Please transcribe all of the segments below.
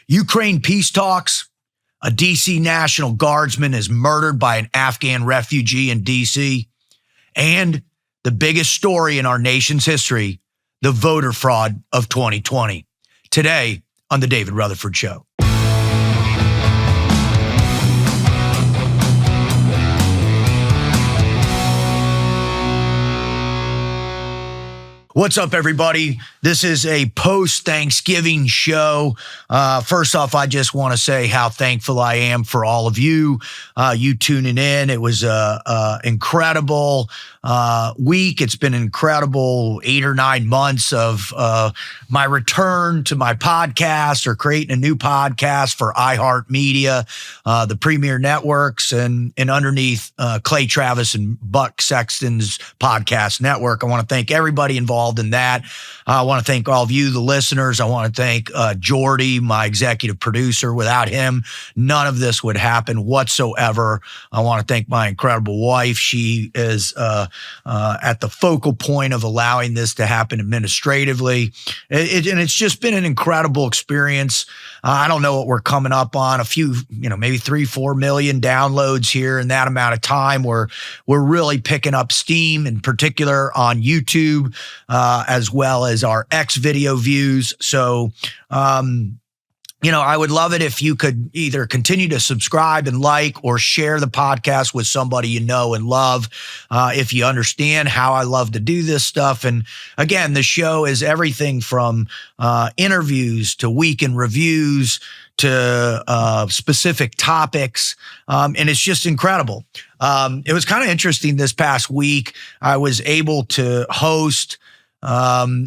Ukraine peace talks. A D.C. National Guardsman is murdered by an Afghan refugee in D.C. And the biggest story in our nation's history, the voter fraud of 2020. Today on The David Rutherford Show. What's up, everybody? This is a post-Thanksgiving show. First off, I just want to say how thankful I am for all of you tuning in. It was a incredible week. It's been an incredible 8 or 9 months of my return to my podcast, or creating a new podcast for iHeartMedia, the premier networks, and underneath Clay Travis and Buck Sexton's podcast network. I want to thank everybody involved in that. I want to thank all of you, the listeners. I want to thank Jordy, my executive producer. Without him, none of this would happen whatsoever. I want to thank my incredible wife. She is at the focal point of allowing this to happen administratively. And it's just been an incredible experience. I don't know what we're coming up on, a few, maybe 3-4 million downloads here in that amount of time. We're really picking up steam, in particular on YouTube, as well as our X video views. So, I would love it if you could either continue to subscribe and like, or share the podcast with somebody you know and love. If you understand how I love to do this stuff. And again, the show is everything from interviews to weekend reviews to specific topics. And it's just incredible. It was kind of interesting this past week. I was able to host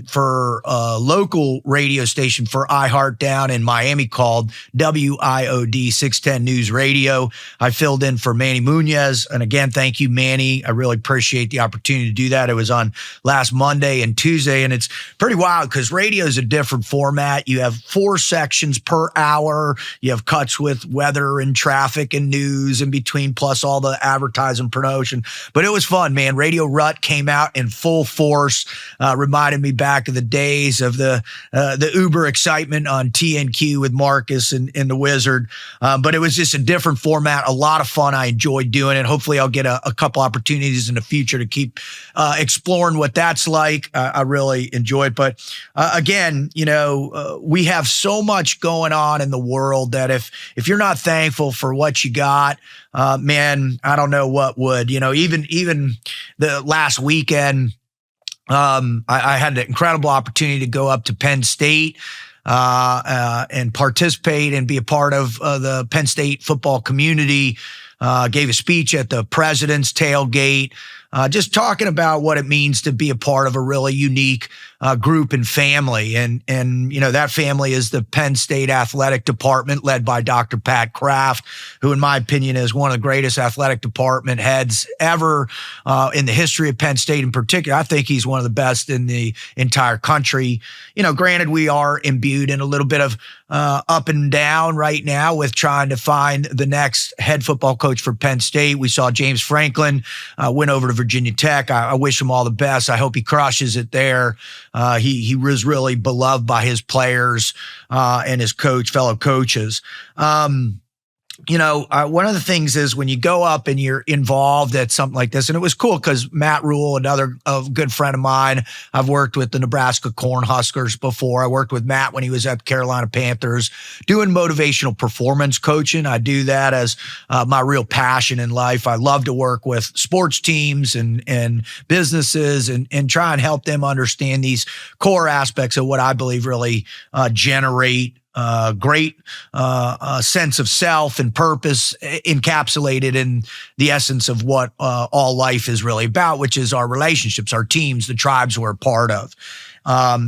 for a local radio station for iHeart down in Miami called WIOD 610 News Radio. I filled in for Manny Munoz. And again, thank you, Manny. I really appreciate the opportunity to do that. It was on last Monday and Tuesday, and it's pretty wild because radio is a different format. You have 4 sections per hour. You have cuts with weather and traffic and news in between, plus all the advertising promotion. But it was fun, man. Radio Rut came out in full force. Reminded me back of the days of the Uber excitement on TNQ with Marcus and the Wizard. But it was just a different format, a lot of fun. I enjoyed doing it. Hopefully I'll get a couple opportunities in the future to keep exploring what that's like. I really enjoyed. But again, we have so much going on in the world that if you're not thankful for what you got, man, I don't know what would. Even the last weekend, I had an incredible opportunity to go up to Penn State and participate and be a part of the Penn State football community. Gave a speech at the president's tailgate, just talking about what it means to be a part of a really unique group and family. And that family is the Penn State Athletic Department, led by Dr. Pat Kraft, who in my opinion is one of the greatest athletic department heads ever in the history of Penn State in particular. I think he's one of the best in the entire country. Granted, we are imbued in a little bit of up and down right now with trying to find the next head football coach for Penn State. We saw James Franklin went over to Virginia Tech. I wish him all the best. I hope he crushes it there. He was really beloved by his players and his fellow coaches. One of the things is when you go up and you're involved at something like this, and it was cool because Matt Rule, another good friend of mine, I've worked with the Nebraska Cornhuskers before. I worked with Matt when he was at the Carolina Panthers doing motivational performance coaching. I do that as my real passion in life. I love to work with sports teams and businesses and try and help them understand these core aspects of what I believe really generate great sense of self and purpose encapsulated in the essence of what all life is really about, which is our relationships, our teams, the tribes we're a part of.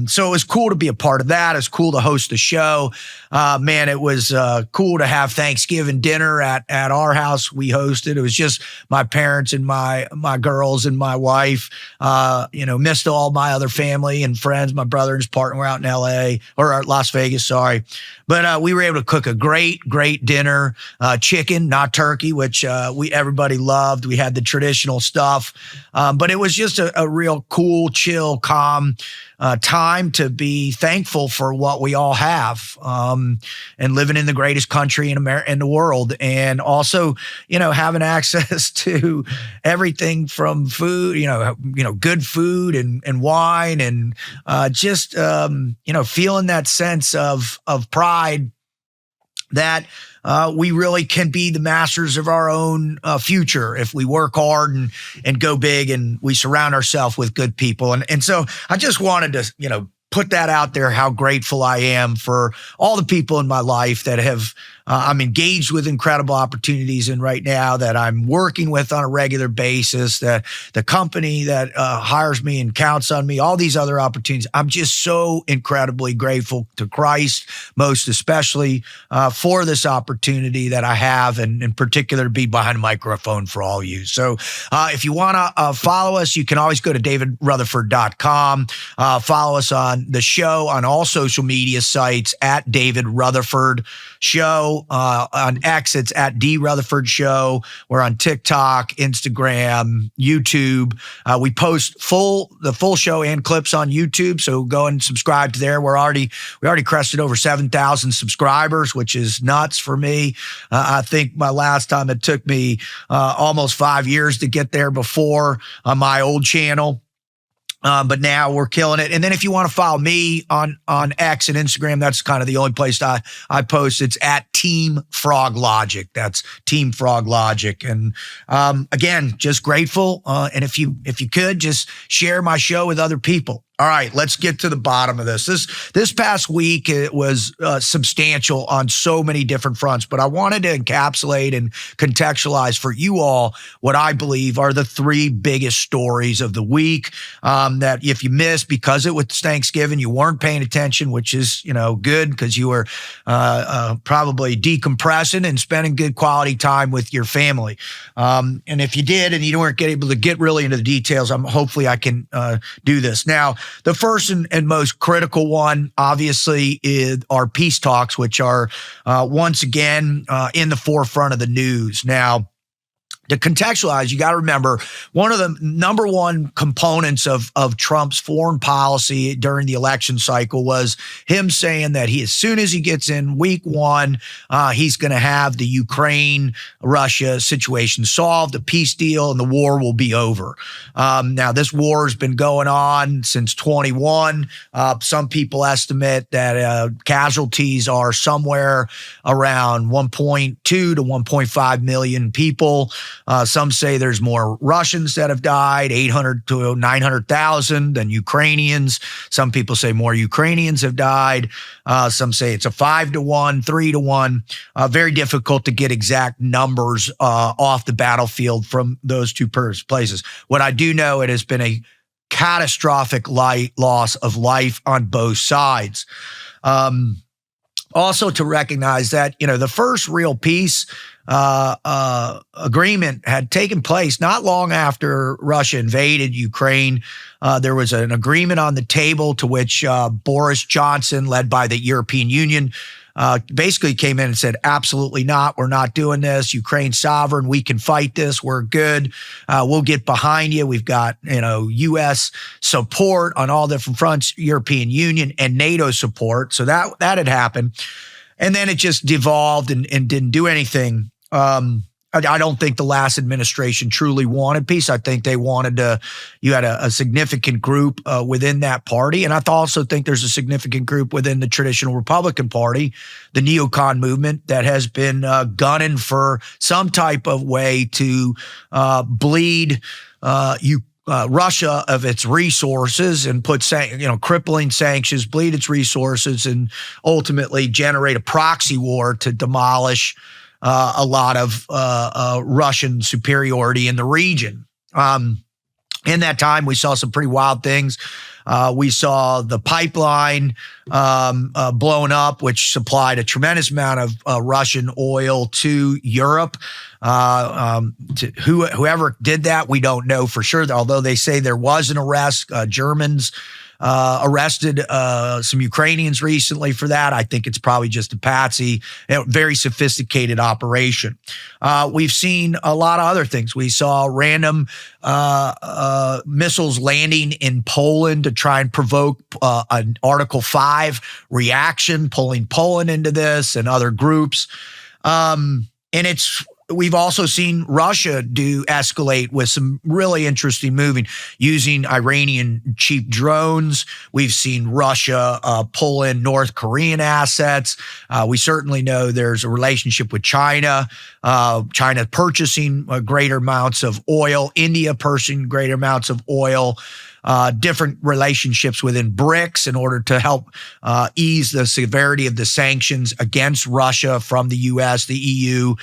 So it was cool to be a part of that. It's cool to host a show. Man, it was cool to have Thanksgiving dinner at our house. We hosted. It was just my parents and my girls and my wife. Missed all my other family and friends. My brother and his partner were out in LA or Las Vegas, sorry. But we were able to cook a great dinner, chicken, not turkey, which everybody loved. We had the traditional stuff. But it was just a real cool, chill, calm time to be thankful for what we all have, and living in the greatest country in the world, and also, having access to everything from food, good food and wine, and just feeling that sense of pride that we really can be the masters of our own future if we work hard and go big, and we surround ourselves with good people. And so I just wanted to, put that out there, how grateful I am for all the people in my life that have, I'm engaged with incredible opportunities in right now, that I'm working with on a regular basis, that the company that hires me and counts on me, all these other opportunities. I'm just so incredibly grateful to Christ, most especially for this opportunity that I have, and in particular to be behind a microphone for all of you. So if you want to follow us, you can always go to davidrutherford.com. Follow us on the show on all social media sites at David Rutherford Show. On X, it's at D Rutherford Show. We're on TikTok, Instagram, YouTube. We post the full show and clips on YouTube, so go and subscribe to there. We already crested over 7,000 subscribers, which is nuts for me. I think my last time, it took me almost 5 years to get there before on my old channel. But now we're killing it. And then if you want to follow me on X and Instagram, that's kind of the only place I post. It's at Team Frog Logic. That's Team Frog Logic. And again, just grateful. And if you could just share my show with other people. All right, let's get to the bottom of this. This past week, it was substantial on so many different fronts, but I wanted to encapsulate and contextualize for you all what I believe are the three biggest stories of the week, that if you missed, because it was Thanksgiving, you weren't paying attention, which is, good, because you were probably decompressing and spending good quality time with your family. And if you did and you weren't able to get really into the details, hopefully I can do this. Now, the first and most critical one, obviously, is our peace talks, which are once again in the forefront of the news. Now, to contextualize, you got to remember, one of the number one components of Trump's foreign policy during the election cycle was him saying that as soon as he gets in week one, he's going to have the Ukraine-Russia situation solved, a peace deal, and the war will be over. Now, this war has been going on since 21. Some people estimate that casualties are somewhere around 1.2 to 1.5 million people. Some say there's more Russians that have died, 800 to 900,000 than Ukrainians. Some people say more Ukrainians have died. Some say it's a 5 to 1, 3 to 1. Very difficult to get exact numbers off the battlefield from those two places. What I do know, it has been a catastrophic loss of life on both sides. Also to recognize that, the first real peace agreement had taken place not long after Russia invaded Ukraine. There was an agreement on the table to which Boris Johnson, led by the European Union, basically came in and said, absolutely not. We're not doing this. Ukraine's sovereign. We can fight this. We're good. We'll get behind you. We've got, U.S. support on all different fronts, European Union and NATO support. So that had happened. And then it just devolved and didn't do anything. I don't think the last administration truly wanted peace. I think they wanted you had a significant group within that party. And I also think there's a significant group within the traditional Republican Party, the neocon movement, that has been gunning for some type of way to bleed Russia of its resources and put, crippling sanctions, bleed its resources, and ultimately generate a proxy war to demolish a lot of Russian superiority in the region. In that time, we saw some pretty wild things. We saw the pipeline blown up, which supplied a tremendous amount of Russian oil to Europe. Whoever did that, we don't know for sure, although they say there was an arrest. Germans arrested some Ukrainians recently for that. I think it's probably just a patsy, very sophisticated operation. We've seen a lot of other things. We saw random missiles landing in Poland to try and provoke an Article 5 reaction, pulling Poland into this and other groups. We've also seen Russia escalate with some really interesting moving using Iranian cheap drones. We've seen Russia pull in North Korean assets. We certainly know there's a relationship with China. China purchasing greater amounts of oil, India purchasing greater amounts of oil. Different relationships within BRICS in order to help ease the severity of the sanctions against Russia from the U.S., the EU,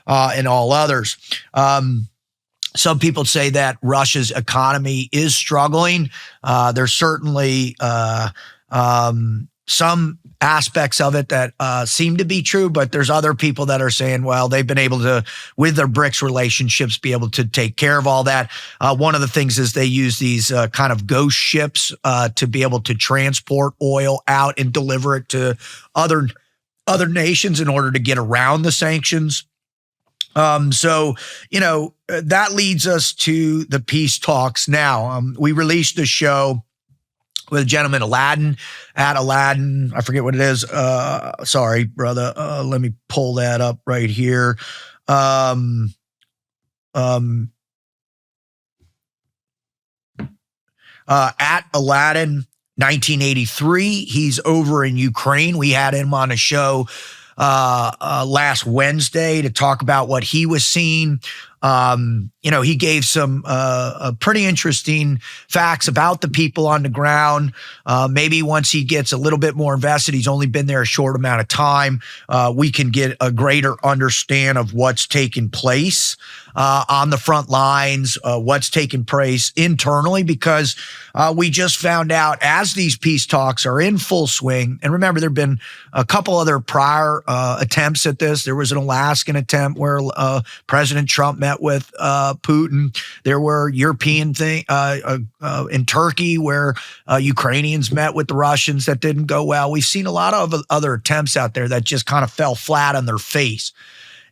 and all others. Some people say that Russia's economy is struggling. There's certainly some aspects of it that seem to be true, but there's other people that are saying, well, they've been able to, with their BRICS relationships, be able to take care of all that. One of the things is they use these kind of ghost ships to be able to transport oil out and deliver it to other nations in order to get around the sanctions. So, that leads us to the peace talks now. We released a show with a gentleman, Aladdin. I forget what it is. Sorry, brother. Let me pull that up right here. At Aladdin 1983. He's over in Ukraine. We had him on a show last Wednesday to talk about what he was seeing. He gave some pretty interesting facts about the people on the ground. Maybe once he gets a little bit more invested, he's only been there a short amount of time, we can get a greater understand of what's taking place on the front lines, what's taking place internally, because we just found out as these peace talks are in full swing. And remember, there have been a couple other prior attempts at this. There was an Alaskan attempt where President Trump met with Putin. There were European thing in Turkey where Ukrainians met with the Russians that didn't go well. We've seen a lot of other attempts out there that just kind of fell flat on their face.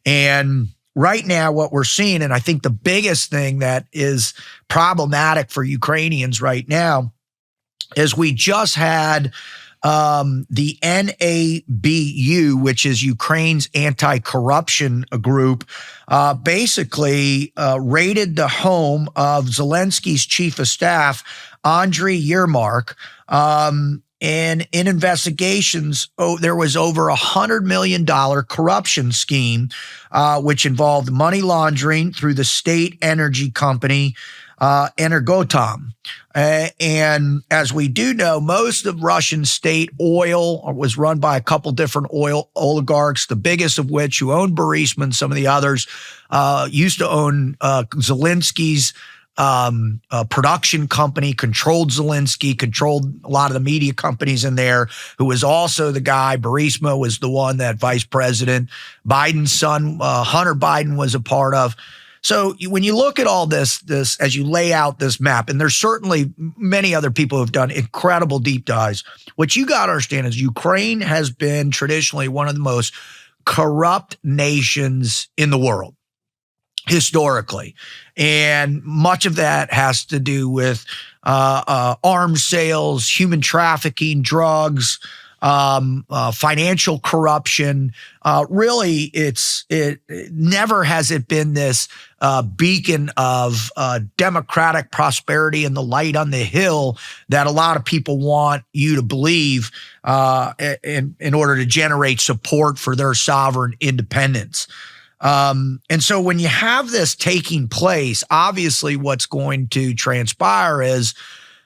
And right now, what we're seeing, and I think the biggest thing that is problematic for Ukrainians right now, is we just had the NABU, which is Ukraine's anti-corruption group, basically raided the home of Zelensky's chief of staff, Andriy Yermak. And in investigations, there was over $100 million corruption scheme, which involved money laundering through the state energy company, Energoatom. And as we do know, most of Russian state oil was run by a couple different oil oligarchs, the biggest of which, who owned Burisma and some of the others, used to own Zelensky's production company, controlled Zelensky, controlled a lot of the media companies in there, who was also the guy. Burisma was the one that Vice President Biden's son, Hunter Biden, was a part of. So when you look at all this as you lay out this map, and there's certainly many other people who have done incredible deep dives, what you got to understand is Ukraine has been traditionally one of the most corrupt nations in the world, historically. And much of that has to do with arms sales, human trafficking, drugs, financial corruption. Really, it never has it been this beacon of democratic prosperity and the light on the hill that a lot of people want you to believe in order to generate support for their sovereign independence. And so when you have this taking place, obviously what's going to transpire is,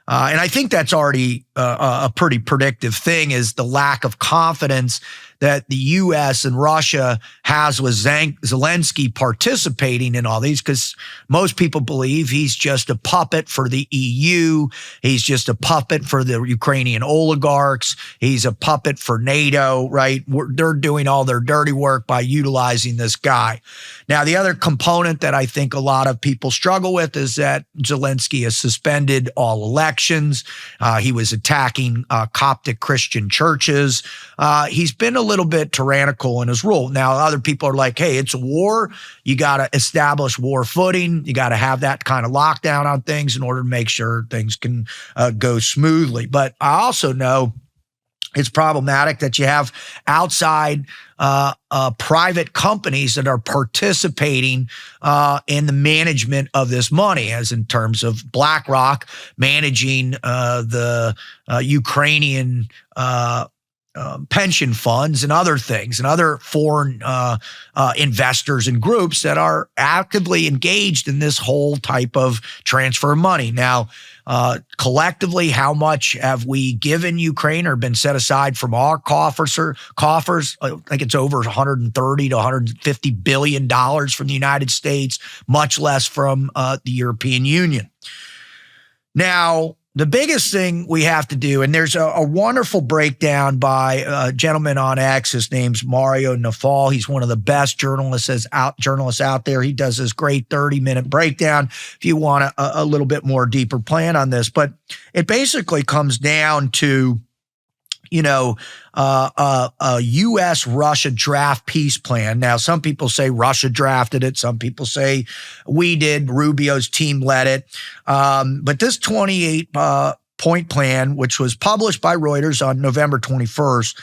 and I think that's already a pretty predictive thing, is the lack of confidence that the U.S. and Russia has with Zelensky participating in all these, because most people believe he's just a puppet for the EU. He's just a puppet for the Ukrainian oligarchs. He's a puppet for NATO, right? They're doing all their dirty work by utilizing this guy. Now, the other component that I think a lot of people struggle with is that Zelensky has suspended all elections. He was attacking Coptic Christian churches. He's been a little bit tyrannical in his rule. Now, other people are like, hey, it's a war. You got to establish war footing. You got to have that kind of lockdown on things in order to make sure things can go smoothly. But I also know it's problematic that you have outside private companies that are participating in the management of this money, as in terms of BlackRock managing the Ukrainian pension funds and other things, and other foreign investors and groups that are actively engaged in this whole type of transfer of money. Now, collectively, how much have we given Ukraine or been set aside from our coffers? I think it's over 130 to 150 billion dollars from the United States, much less from the European Union. Now, the biggest thing we have to do, and there's a wonderful breakdown by a gentleman on X. His name's Mario Nafal. He's one of the best journalists out there. He does this great 30-minute breakdown if you want a little bit more deeper plan on this. But it basically comes down to, a U.S.-Russia draft peace plan. Now, some people say Russia drafted it. Some people say we did. Rubio's team led it. But this 28-point plan, which was published by Reuters on November 21st,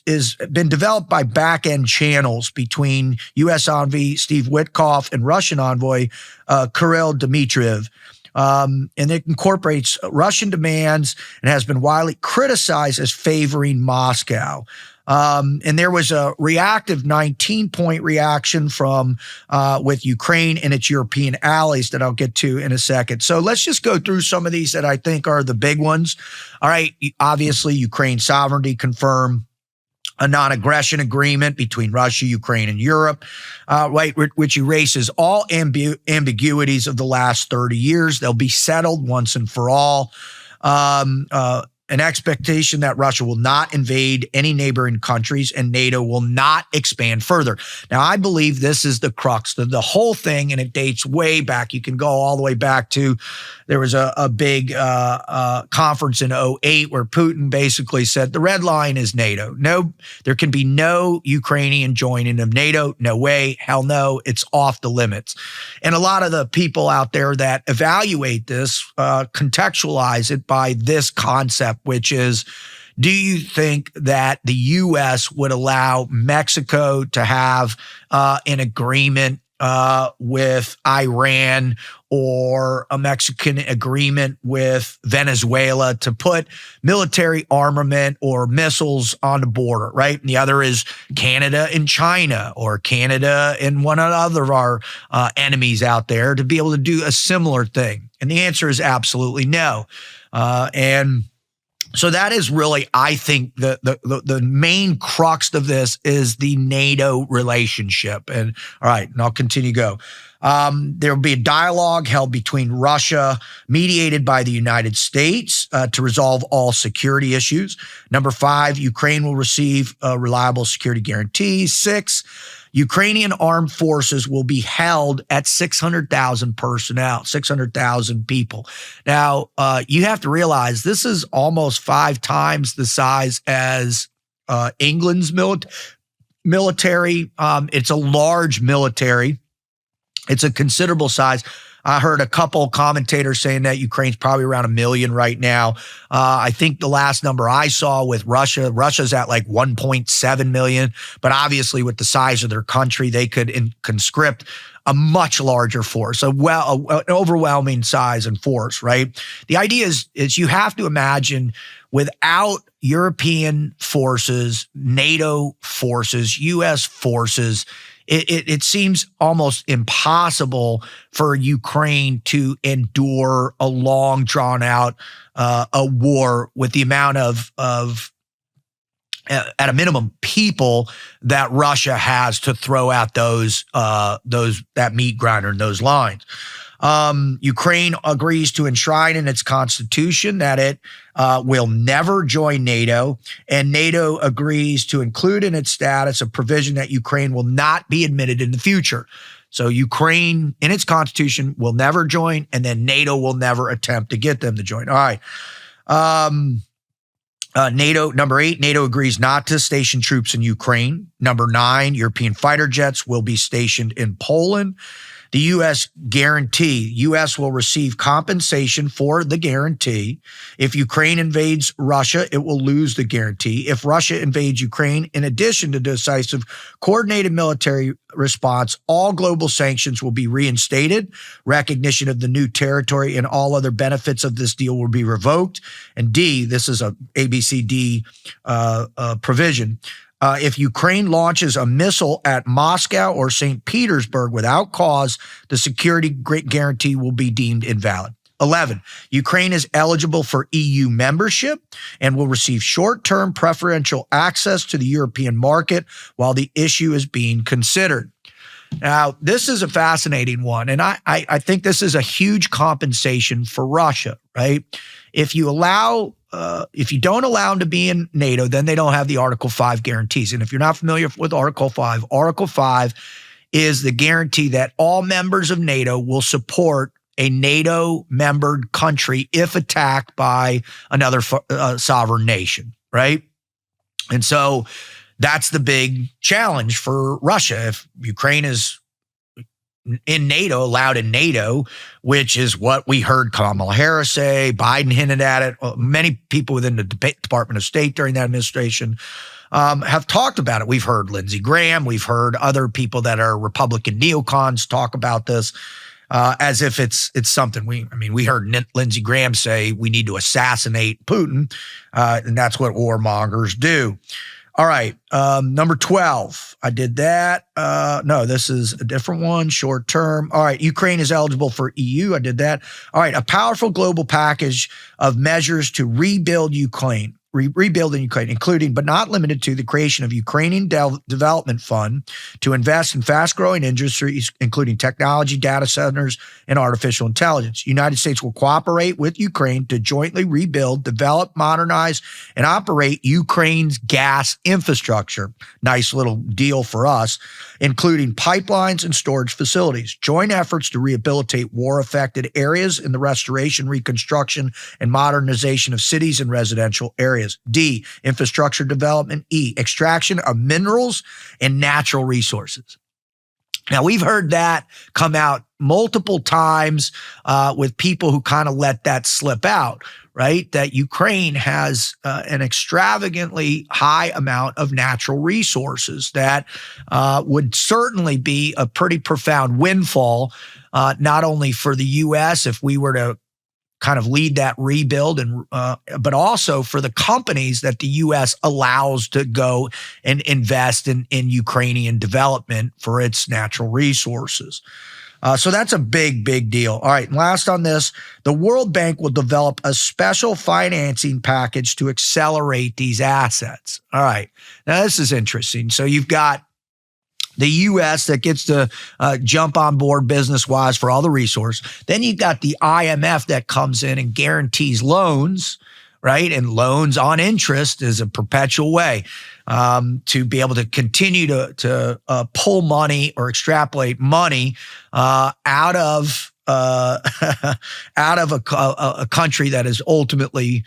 is been developed by back-end channels between U.S. envoy Steve Witkoff and Russian envoy Kirill Dmitriev. And it incorporates Russian demands and has been widely criticized as favoring Moscow. And there was a reactive 19-point reaction from with Ukraine and its European allies that I'll get to in a second. So let's just go through some of these that I think are the big ones. All right, obviously, Ukraine sovereignty confirmed. A non-aggression agreement between Russia, Ukraine, and Europe, right, which erases all ambiguities of the last 30 years. They'll be settled once and for all. An expectation that Russia will not invade any neighboring countries and NATO will not expand further. Now, I believe this is the crux of the whole thing, and it dates way back. You can go all the way back to, there was a big conference in 2008 where Putin basically said the red line is NATO. No, there can be no Ukrainian joining of NATO. No way. Hell no. It's off the limits. And a lot of the people out there that evaluate this contextualize it by this concept, which is, do you think that the U.S. would allow Mexico to have an agreement with Iran, or a Mexican agreement with Venezuela to put military armament or missiles on the border, right? And the other is Canada and China, or Canada and one other of our enemies out there, to be able to do a similar thing. And the answer is absolutely no. And so that is really, I think, the main crux of this is the NATO relationship. And all right, and I'll continue to go. There will be a dialogue held between Russia, mediated by the United States, to resolve all security issues. Number 5, Ukraine will receive reliable security guarantees. 6, Ukrainian armed forces will be held at 600,000 personnel, 600,000 people. Now, you have to realize this is almost 5 times the size as England's military. It's a large military. It's a considerable size. I heard a couple commentators saying that Ukraine's probably around 1 million right now. I think the last number I saw with Russia's at like 1.7 million. But obviously, with the size of their country, they could conscript a much larger force, an overwhelming size and force, right? The idea is you have to imagine, without European forces, NATO forces, U.S. forces, it seems almost impossible for Ukraine to endure a long, drawn-out a war with the amount of at a minimum, people that Russia has to throw out that meat grinder and those lines. Ukraine agrees to enshrine in its constitution that it will never join NATO, and NATO agrees to include in its status a provision that Ukraine will not be admitted in the future. So Ukraine, in its constitution, will never join, and then NATO will never attempt to get them to join. All right. NATO, number 8, NATO agrees not to station troops in Ukraine. Number 9, European fighter jets will be stationed in Poland. The U.S. guarantee, U.S. will receive compensation for the guarantee. If Ukraine invades Russia, it will lose the guarantee. If Russia invades Ukraine, in addition to decisive coordinated military response, all global sanctions will be reinstated. Recognition of the new territory and all other benefits of this deal will be revoked. And D, this is a ABCD provision. If Ukraine launches a missile at Moscow or St. Petersburg without cause, the security guarantee will be deemed invalid. 11, Ukraine is eligible for EU membership and will receive short-term preferential access to the European market while the issue is being considered. Now, this is a fascinating one, and I think this is a huge compensation for Russia, right? If you don't allow them to be in NATO, then they don't have the Article 5 guarantees. And if you're not familiar with Article 5 is the guarantee that all members of NATO will support a NATO-membered country if attacked by another sovereign nation, right? And so that's the big challenge for Russia. If Ukraine is in NATO, allowed in NATO, which is what we heard Kamala Harris say, Biden hinted at it, many people within the Department of State during that administration have talked about it. We've heard Lindsey Graham, we've heard other people that are Republican neocons talk about this as if it's something. We heard Lindsey Graham say we need to assassinate Putin, and that's what warmongers do. All right, number 12, I did that. No, this is a different one, short term. All right, Ukraine is eligible for EU. I did that. All right, a powerful global package of measures to rebuild Ukraine. Rebuilding Ukraine, including but not limited to the creation of Ukrainian Development Fund to invest in fast-growing industries, including technology, data centers, and artificial intelligence. United States will cooperate with Ukraine to jointly rebuild, develop, modernize, and operate Ukraine's gas infrastructure. Nice little deal for us, including pipelines and storage facilities. Joint efforts to rehabilitate war-affected areas in the restoration, reconstruction, and modernization of cities and residential areas. D, infrastructure development. E, extraction of minerals and natural resources. Now, we've heard that come out multiple times with people who kind of let that slip out, right? That Ukraine has an extravagantly high amount of natural resources that would certainly be a pretty profound windfall, not only for the U.S. if we were to kind of lead that rebuild, and but also for the companies that the U.S. allows to go and invest in Ukrainian development for its natural resources. So that's a big, big deal. All right, and last on this, the World Bank will develop a special financing package to accelerate these assets. All right, now this is interesting. So you've got the U.S. that gets to jump on board business-wise for all the resource. Then you've got the IMF that comes in and guarantees loans, right? And loans on interest is a perpetual way to be able to continue to pull money or extrapolate money out of a country that has ultimately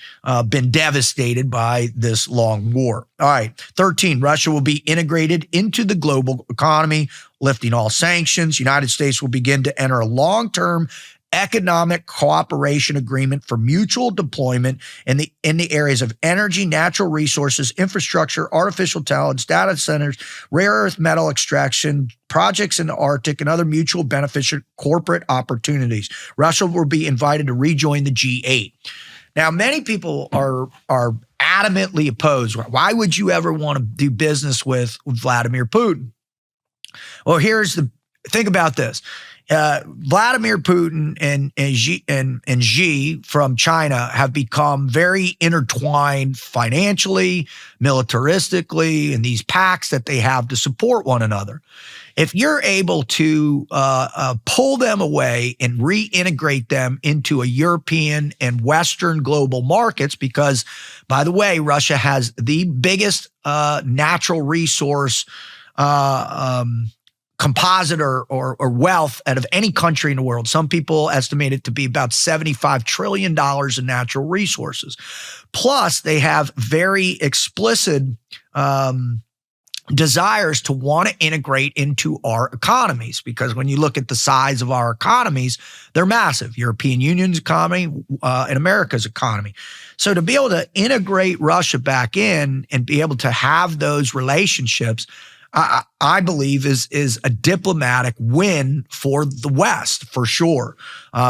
been devastated by this long war. All right, 13, Russia will be integrated into the global economy, lifting all sanctions. United States will begin to enter a long-term economic cooperation agreement for mutual deployment in the areas of energy, natural resources, infrastructure, artificial intelligence, data centers, rare earth metal extraction, projects in the Arctic, and other mutual beneficial corporate opportunities. Russia will be invited to rejoin the G8. Now, many people are adamantly opposed. Why would you ever want to do business with Vladimir Putin? Well, here's the think about this. Vladimir Putin and Xi from China have become very intertwined financially, militaristically, in these pacts that they have to support one another. If you're able to pull them away and reintegrate them into a European and Western global markets, because, by the way, Russia has the biggest natural resource composite or wealth out of any country in the world. Some people estimate it to be about $75 trillion in natural resources. Plus, they have very explicit desires to want to integrate into our economies, because when you look at the size of our economies, they're massive. European Union's economy and America's economy. So to be able to integrate Russia back in and be able to have those relationships, I believe is a diplomatic win for the West, for sure.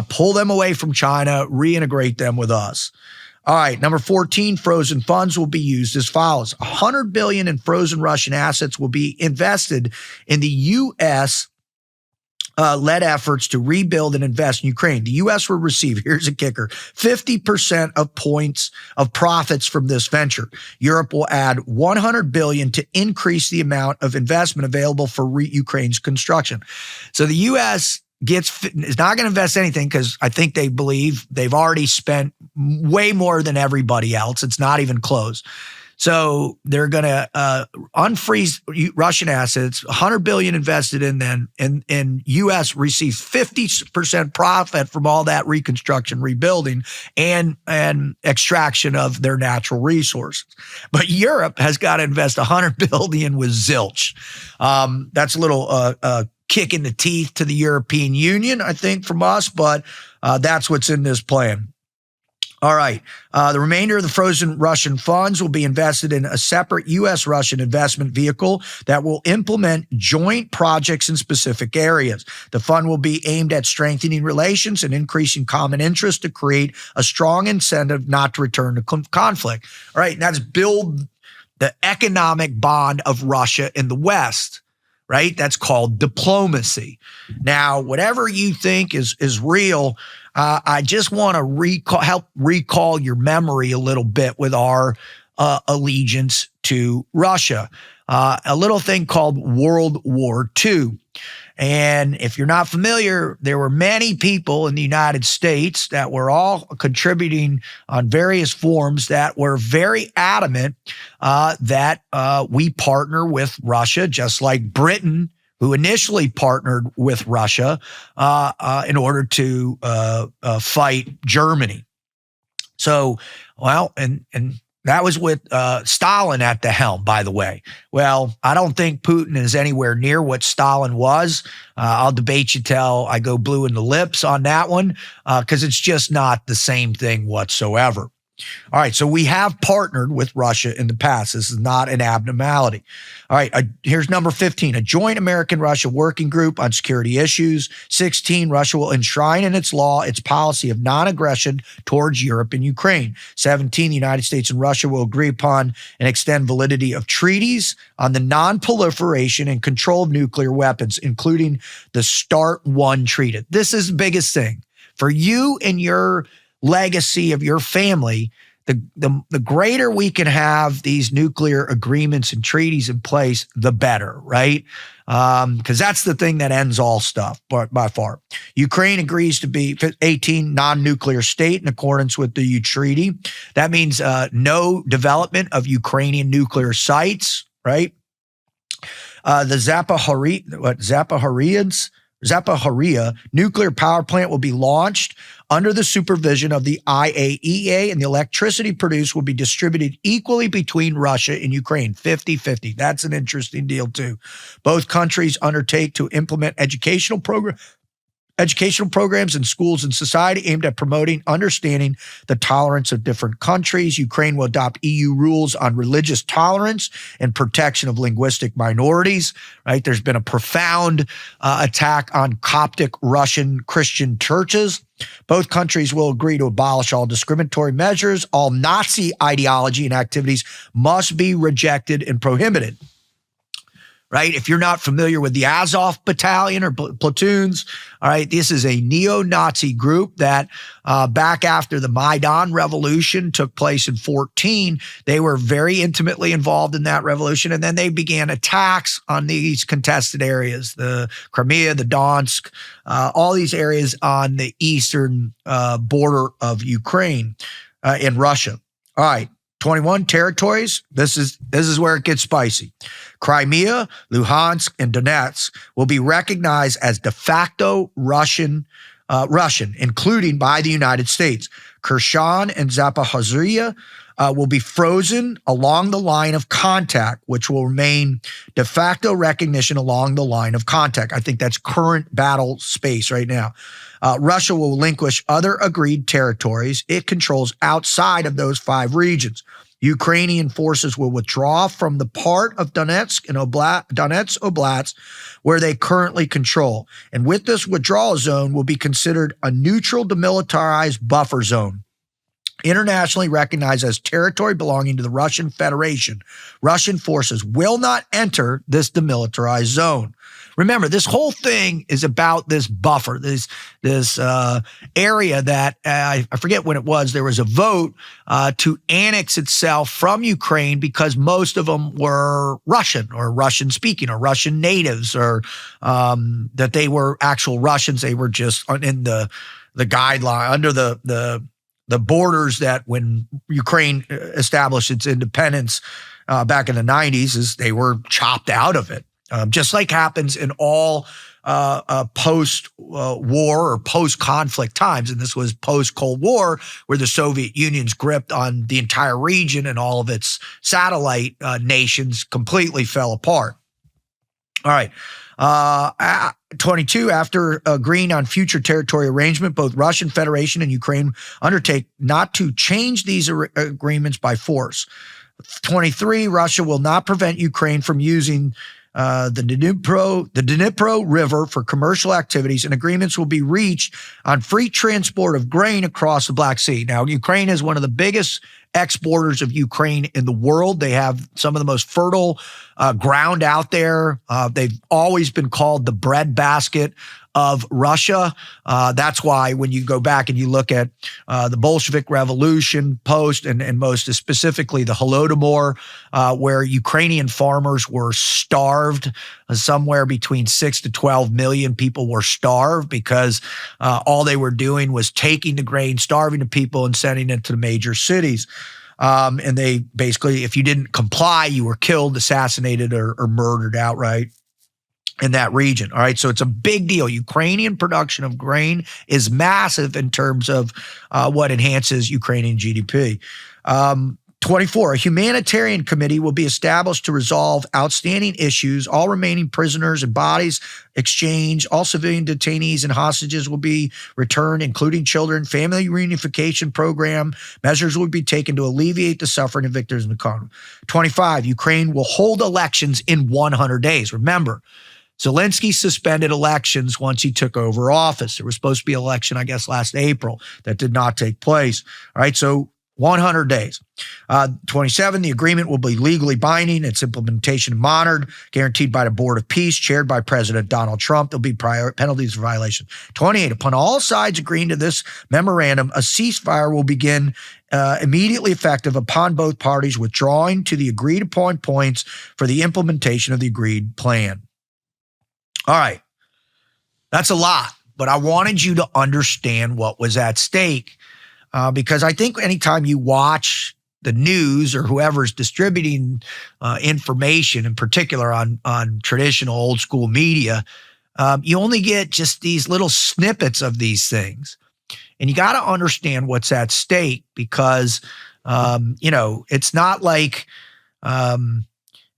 Pull them away from China, reintegrate them with us. All right, number 14, frozen funds will be used as follows. $100 billion in frozen Russian assets will be invested in the U.S. Led efforts to rebuild and invest in Ukraine. The U.S. will receive, here's a kicker, 50% of points of profits from this venture. Europe will add $100 billion to increase the amount of investment available for Ukraine's construction. So the U.S. is not going to invest anything, because I think they believe they've already spent way more than everybody else. It's not even close. So they're going to unfreeze Russian assets, $100 billion invested in them, and U.S. receives 50% profit from all that reconstruction, rebuilding, and extraction of their natural resources. But Europe has got to invest $100 billion with zilch. That's a little kick in the teeth to the European Union, I think, from us, but that's what's in this plan. All right. The remainder of the frozen Russian funds will be invested in a separate U.S.-Russian investment vehicle that will implement joint projects in specific areas. The fund will be aimed at strengthening relations and increasing common interest to create a strong incentive not to return to conflict. All right. And that's build the economic bond of Russia in the West. Right? That's called diplomacy. Now, whatever you think is real, I just want to help recall your memory a little bit with our allegiance to Russia. A little thing called World War II. And if you're not familiar, there were many people in the United States that were all contributing on various forms that were very adamant that we partner with Russia, just like Britain, who initially partnered with Russia in order to fight Germany. So, well, and that was with Stalin at the helm, by the way. Well, I don't think Putin is anywhere near what Stalin was. I'll debate you till I go blue in the lips on that one, because it's just not the same thing whatsoever. All right, so we have partnered with Russia in the past. This is not an abnormality. All right, here's number 15, a joint American-Russia working group on security issues. 16, Russia will enshrine in its law its policy of non-aggression towards Europe and Ukraine. 17, the United States and Russia will agree upon and extend validity of treaties on the non-proliferation and control of nuclear weapons, including the START 1 treaty. This is the biggest thing. For you and your legacy of your family, the greater we can have these nuclear agreements and treaties in place, the better, right? Because that's the thing that ends all stuff by far. Ukraine agrees to be 18 non-nuclear state in accordance with the treaty. That means no development of Ukrainian nuclear sites, right? The Zaporizhzhia nuclear power plant will be launched under the supervision of the IAEA, and the electricity produced will be distributed equally between Russia and Ukraine, 50-50. That's an interesting deal, too. Both countries undertake to implement educational programs in schools and society aimed at promoting understanding the tolerance of different countries. Ukraine will adopt EU rules on religious tolerance and protection of linguistic minorities, right? There's been a profound attack on Coptic Russian Christian churches. Both countries will agree to abolish all discriminatory measures. All Nazi ideology and activities must be rejected and prohibited. right? If you're not familiar with the Azov battalion or platoons, all right, this is a neo-Nazi group that back after the Maidan revolution took place in 14, they were very intimately involved in that revolution. And then they began attacks on these contested areas, the Crimea, the Donetsk, all these areas on the eastern border of Ukraine in Russia. All right. 21 territories. This is where it gets spicy. Crimea, Luhansk, and Donetsk will be recognized as de facto Russian, including by the United States. Kherson and Zaporizhzhia will be frozen along the line of contact, which will remain de facto recognition along the line of contact. I think that's current battle space right now. Russia will relinquish other agreed territories it controls outside of those 5 regions. Ukrainian forces will withdraw from the part of Donetsk and Donetsk Oblast where they currently control. And with this withdrawal zone will be considered a neutral demilitarized buffer zone, internationally recognized as territory belonging to the Russian Federation. Russian forces will not enter this demilitarized zone. Remember, this whole thing is about this buffer, this area that I forget when it was. There was a vote to annex itself from Ukraine because most of them were Russian or Russian speaking or Russian natives, or that they were actual Russians. They were just in the guideline under the borders that when Ukraine established its independence back in the 90s, is they were chopped out of it. Just like happens in all post-war or post-conflict times. And this was post-Cold War, where the Soviet Union's gripped on the entire region and all of its satellite nations completely fell apart. All right. 22, after agreeing on future territory arrangement, both Russian Federation and Ukraine undertake not to change these agreements by force. 23, Russia will not prevent Ukraine from using the Dnipro River for commercial activities, and agreements will be reached on free transport of grain across the Black Sea. Now, Ukraine is one of the biggest exporters of Ukraine in the world. They have some of the most fertile ground out there. They've always been called the breadbasket of Russia. That's why when you go back and you look at the Bolshevik Revolution post, and most specifically the Holodomor, where Ukrainian farmers were starved, somewhere between 6 to 12 million people were starved because all they were doing was taking the grain, starving the people, and sending it to the major cities. And they basically, if you didn't comply, you were killed, assassinated, or murdered outright in that region. All right. So it's a big deal. Ukrainian production of grain is massive in terms of what enhances Ukrainian GDP. 24, a humanitarian committee will be established to resolve outstanding issues. All remaining prisoners and bodies exchanged. All civilian detainees and hostages will be returned, including children. Family reunification program measures will be taken to alleviate the suffering of victims in the conflict. 25, Ukraine will hold elections in 100 days. Remember, Zelensky suspended elections once he took over office. There was supposed to be an election, I guess, last April. That did not take place. All right, so 100 days. 27, the agreement will be legally binding. Its implementation monitored, guaranteed by the Board of Peace, chaired by President Donald Trump. There'll be penalties for violation. 28, upon all sides agreeing to this memorandum, a ceasefire will begin immediately effective upon both parties withdrawing to the agreed upon points for the implementation of the agreed plan. All right. That's a lot, but I wanted you to understand what was at stake. Because I think anytime you watch the news or whoever's distributing information, in particular on traditional old school media, you only get just these little snippets of these things. And you got to understand what's at stake because, it's not like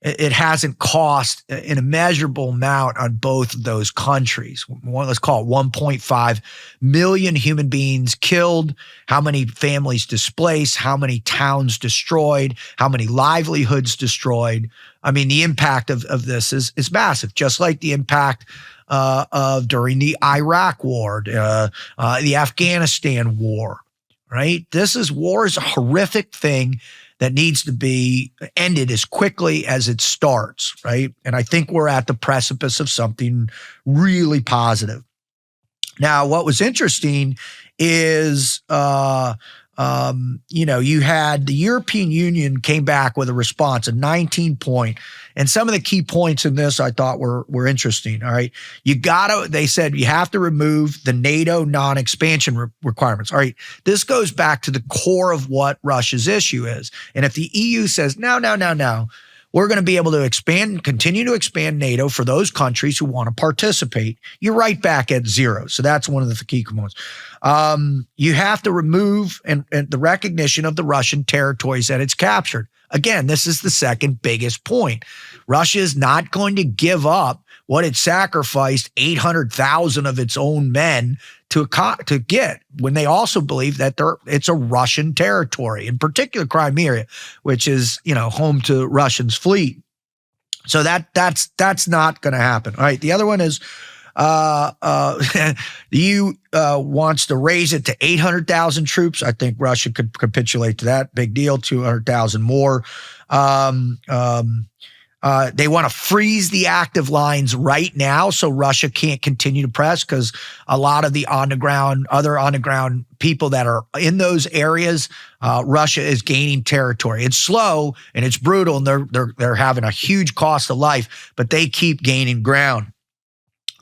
it hasn't cost an immeasurable amount on both of those countries. Let's call it 1.5 million human beings killed, how many families displaced, how many towns destroyed, how many livelihoods destroyed. I mean, the impact of this is massive, just like the impact of during the Iraq war, the Afghanistan war, right? War is a horrific thing that needs to be ended as quickly as it starts, right? And I think we're at the precipice of something really positive. Now, what was interesting is, you had the European Union came back with a response, a 19-point, and some of the key points in this I thought were interesting. All right, they said you have to remove the NATO non-expansion requirements. All right, this goes back to the core of what Russia's issue is, and if the EU says no, we're going to be able to continue to expand NATO for those countries who want to participate, you're right back at zero. So that's one of the key components. You have to remove and the recognition of the Russian territories that it's captured. Again, this is the second biggest point. Russia is not going to give up what it sacrificed 800,000 of its own men to get, when they also believe that it's a Russian territory, in particular Crimea, which is, home to Russian's fleet. So that's not going to happen. All right. The other one is the EU wants to raise it to 800,000 troops. I think Russia could capitulate to that. Big deal. 200,000 more. They want to freeze the active lines right now so Russia can't continue to press, because a lot of the other on-the-ground people that are in those areas, Russia is gaining territory. It's slow and it's brutal, and they're having a huge cost of life, but they keep gaining ground.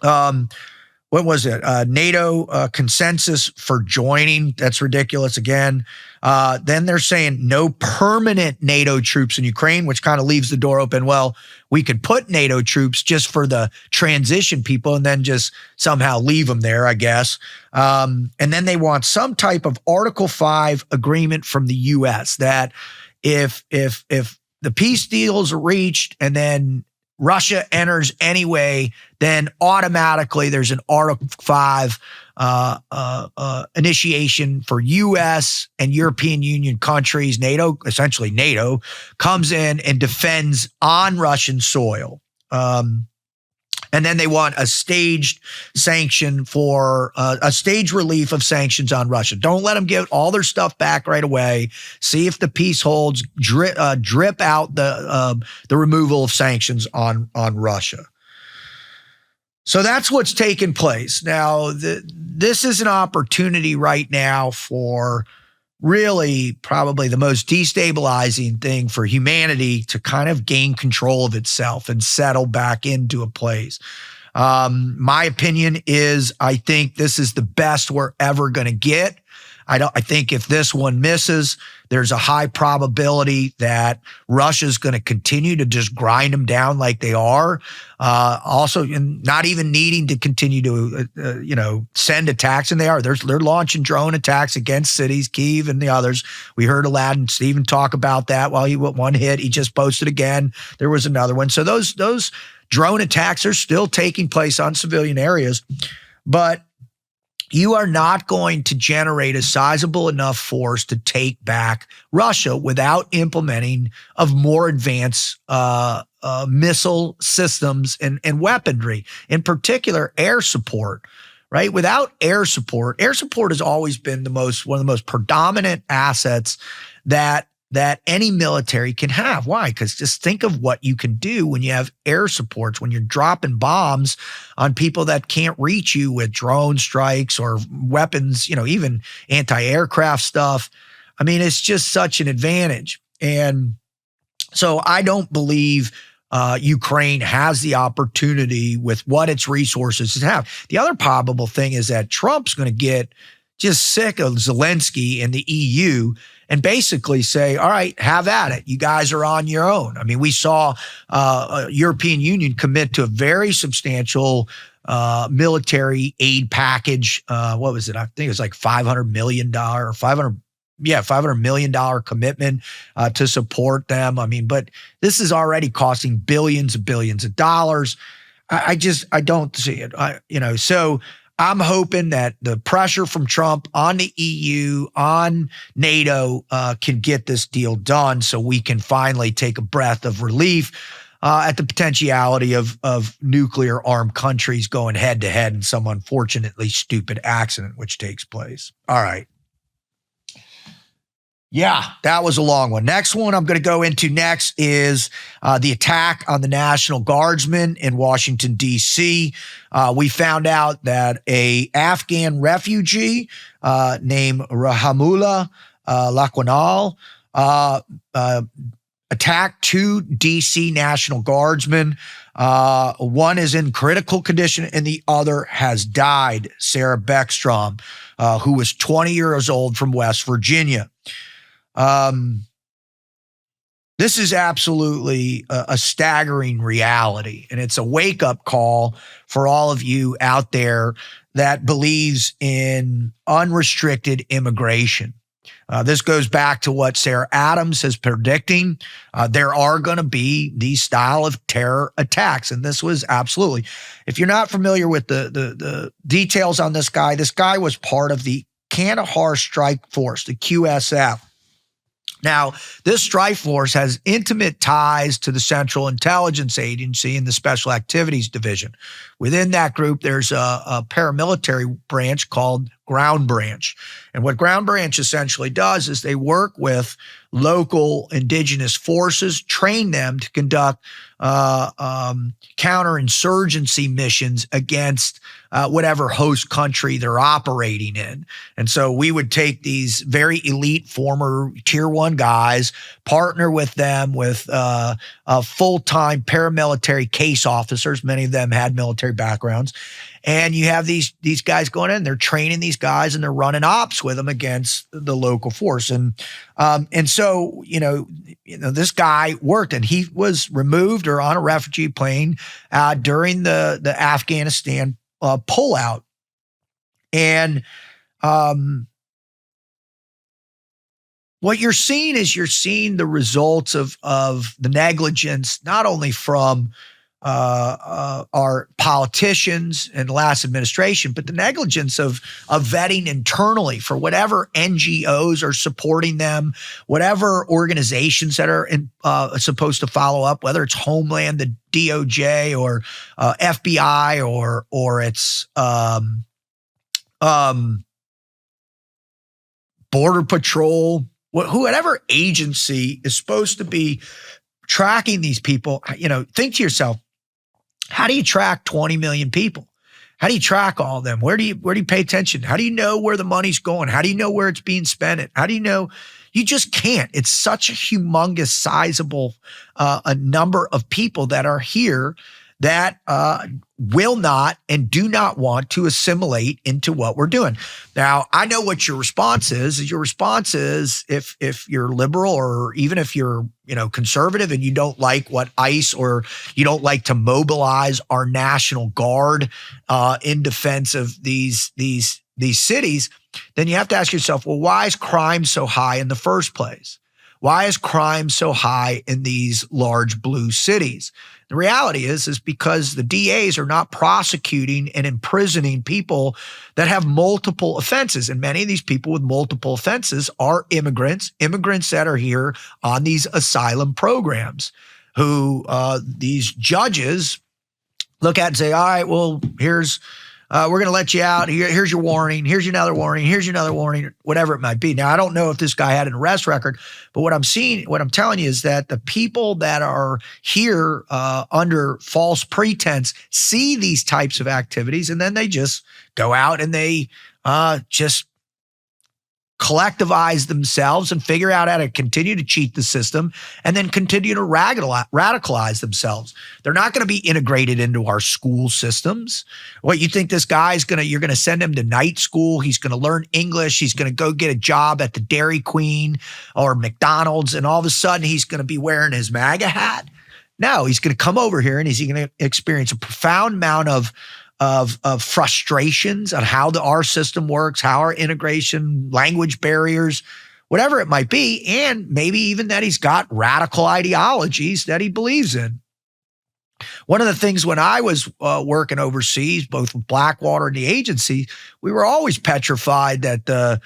What was it? NATO consensus for joining. That's ridiculous again. Then they're saying no permanent NATO troops in Ukraine, which kind of leaves the door open. Well, we could put NATO troops just for the transition people and then just somehow leave them there, I guess. And then they want some type of Article 5 agreement from the U.S. that if the peace deals are reached and then Russia enters anyway, then automatically there's an Article 5 initiation for U.S. and European Union countries. NATO, essentially NATO, comes in and defends on Russian soil. And then they want a staged sanction for a staged relief of sanctions on Russia. Don't let them get all their stuff back right away. See if the peace holds. Drip out the removal of sanctions on Russia. So that's what's taking place now. This is an opportunity right now for really probably the most destabilizing thing for humanity to kind of gain control of itself and settle back into a place. My opinion is I think this is the best we're ever going to get. I think if this one misses, there's a high probability that Russia's going to continue to just grind them down like they are. Also, not even needing to continue to, send attacks, and they are. They're launching drone attacks against cities, Kyiv and the others. We heard Aladdin Stephen talk about that while he went one hit. He just posted again. There was another one. So those drone attacks are still taking place on civilian areas, but you are not going to generate a sizable enough force to take back Russia without implementing of more advanced missile systems and weaponry, in particular air support, right? Without air support has always been one of the most predominant assets that any military can have. Why? Because just think of what you can do when you have air supports, when you're dropping bombs on people that can't reach you with drone strikes or weapons, even anti-aircraft stuff. I mean, it's just such an advantage. And so I don't believe Ukraine has the opportunity with what its resources have. The other probable thing is that Trump's going to get just sick of Zelensky and the EU and basically say, all right, have at it. You guys are on your own. I mean, we saw European Union commit to a very substantial military aid package. What was it? I think it was like $500 million $500 million commitment to support them. I mean, but this is already costing billions and billions of dollars. I don't see it. So I'm hoping that the pressure from Trump on the EU, on NATO, can get this deal done so we can finally take a breath of relief at the potentiality of nuclear armed countries going head to head in some unfortunately stupid accident which takes place. All right. Yeah, that was a long one. Next one I'm going to go into next is the attack on the National Guardsman in Washington, D.C. We found out that a Afghan refugee named Rahamullah Laquanal attacked two D.C. National Guardsmen. One is in critical condition and the other has died, Sarah Beckstrom, who was 20 years old from West Virginia. This is absolutely a staggering reality, and it's a wake-up call for all of you out there that believes in unrestricted immigration. This goes back to what Sarah Adams is predicting. There are going to be these style of terror attacks, and this was absolutely. If you're not familiar with the details on this guy was part of the Kandahar Strike Force, the QSF. Now, this strike force has intimate ties to the Central Intelligence Agency and the Special Activities Division. Within that group, there's a paramilitary branch called Ground Branch. And what Ground Branch essentially does is they work with local indigenous forces, train them to conduct counterinsurgency missions against whatever host country they're operating in. And so we would take these very elite former tier 1 guys, partner with them with full-time paramilitary case officers. Many of them had military backgrounds. And you have these guys going in, they're training these guys and they're running ops with them against the local force. And so, this guy worked, and he was removed or on a refugee plane during the Afghanistan pullout. And what you're seeing is the results of the negligence, not only from our politicians and last administration, but the negligence of vetting internally for whatever NGOs are supporting them, whatever organizations that are supposed to follow up, whether it's Homeland, the DOJ, or FBI, or it's Border Patrol, whatever agency is supposed to be tracking these people. Think to yourself, how do you track 20 million people? How do you track all of them? Where do you pay attention? How do you know where the money's going? How do you know where it's being spent? How do you know? You just can't. It's such a humongous, sizable a number of people that are here that will not and do not want to assimilate into what we're doing. Now, I know what your response is. Your response is, if you're liberal or even if you're conservative and you don't like what ICE, or you don't like to mobilize our National Guard in defense of these cities, then you have to ask yourself, well, why is crime so high in the first place? Why is crime so high in these large blue cities? The reality is because the DAs are not prosecuting and imprisoning people that have multiple offenses. And many of these people with multiple offenses are immigrants that are here on these asylum programs, who these judges look at and say, all right, well, here's we're going to let you out. Here's your warning. Here's another warning. Here's another warning, whatever it might be. Now, I don't know if this guy had an arrest record, but what I'm telling you is that the people that are here under false pretense see these types of activities, and then they just go out and they just collectivize themselves and figure out how to continue to cheat the system and then continue to radicalize themselves. They're not going to be integrated into our school systems. What, you think this guy's you're going to send him to night school? He's going to learn English. He's going to go get a job at the Dairy Queen or McDonald's, and all of a sudden he's going to be wearing his MAGA hat? No, he's going to come over here and he's going to experience a profound amount of frustrations on how our system works, how our integration, language barriers, whatever it might be, and maybe even that he's got radical ideologies that he believes in. One of the things when I was working overseas, both with Blackwater and the agency, we were always petrified that the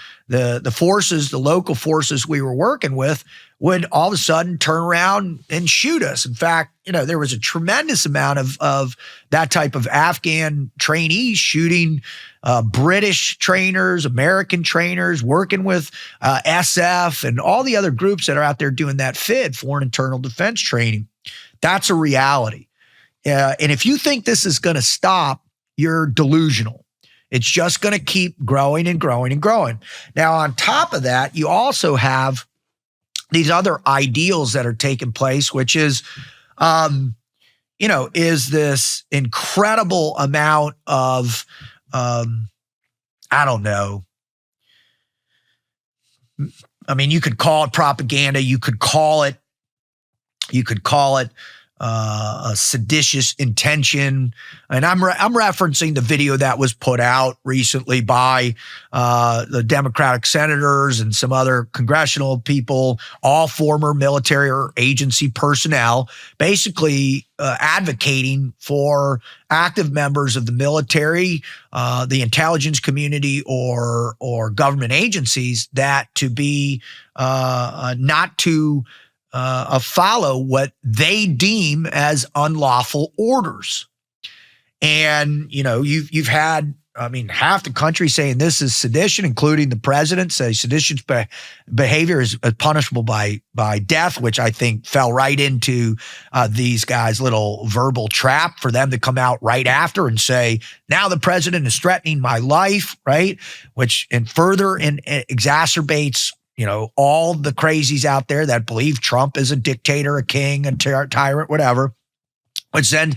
forces, the local forces we were working with, would all of a sudden turn around and shoot us. In fact, there was a tremendous amount of that type of Afghan trainees shooting British trainers, American trainers, working with SF and all the other groups that are out there doing that FID, foreign internal defense training. That's a reality. And if you think this is going to stop, you're delusional. It's just going to keep growing and growing and growing. Now, on top of that, you also have these other ideals that are taking place, which is, is this incredible amount of, I don't know. I mean, you could call it propaganda. You could call it a seditious intention. And I'm referencing the video that was put out recently by the Democratic senators and some other congressional people, all former military or agency personnel, basically advocating for active members of the military, the intelligence community, or government agencies that to be not to follow what they deem as unlawful orders. And, you've had, half the country saying this is sedition, including the president, says seditious behavior is punishable by death, which I think fell right into these guys' little verbal trap for them to come out right after and say, now the president is threatening my life, right? Which further exacerbates all the crazies out there that believe Trump is a dictator, a king, a tyrant, whatever, which then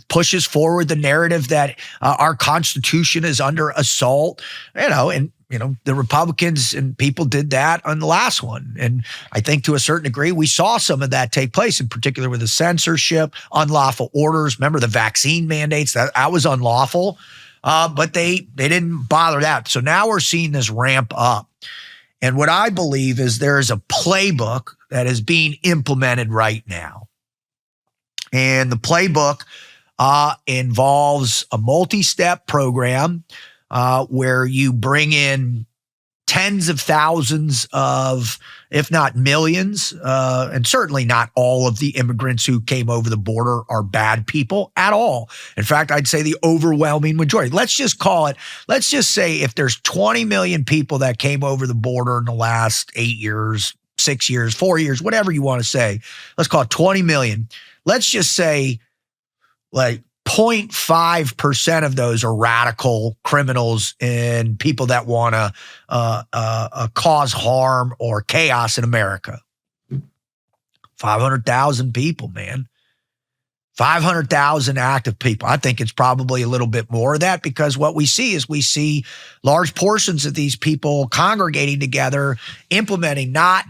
pushes forward the narrative that our Constitution is under assault, and the Republicans and people did that on the last one. And I think to a certain degree, we saw some of that take place, in particular with the censorship, unlawful orders. Remember the vaccine mandates, that was unlawful, but they didn't bother that. So now we're seeing this ramp up. And what I believe is there is a playbook that is being implemented right now. And the playbook involves a multi-step program where you bring in tens of thousands of, if not millions, and certainly not all of the immigrants who came over the border are bad people at all. In fact, I'd say the overwhelming majority. Let's just say if there's 20 million people that came over the border in the last 8 years, 6 years, 4 years, whatever you want to say, let's call it 20 million. Let's just say like 0.5% of those are radical criminals and people that want to cause harm or chaos in America. 500,000 people, man. 500,000 active people. I think it's probably a little bit more of that, because what we see large portions of these people congregating together, implementing not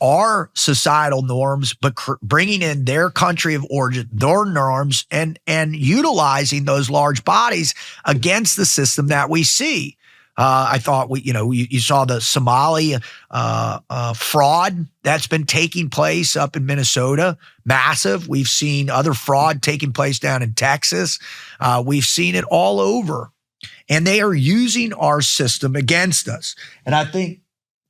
our societal norms, but bringing in their country of origin, their norms, and utilizing those large bodies against the system that we see. I thought you saw the Somali fraud that's been taking place up in Minnesota, massive. We've seen other fraud taking place down in Texas. We've seen it all over, and they are using our system against us. And I think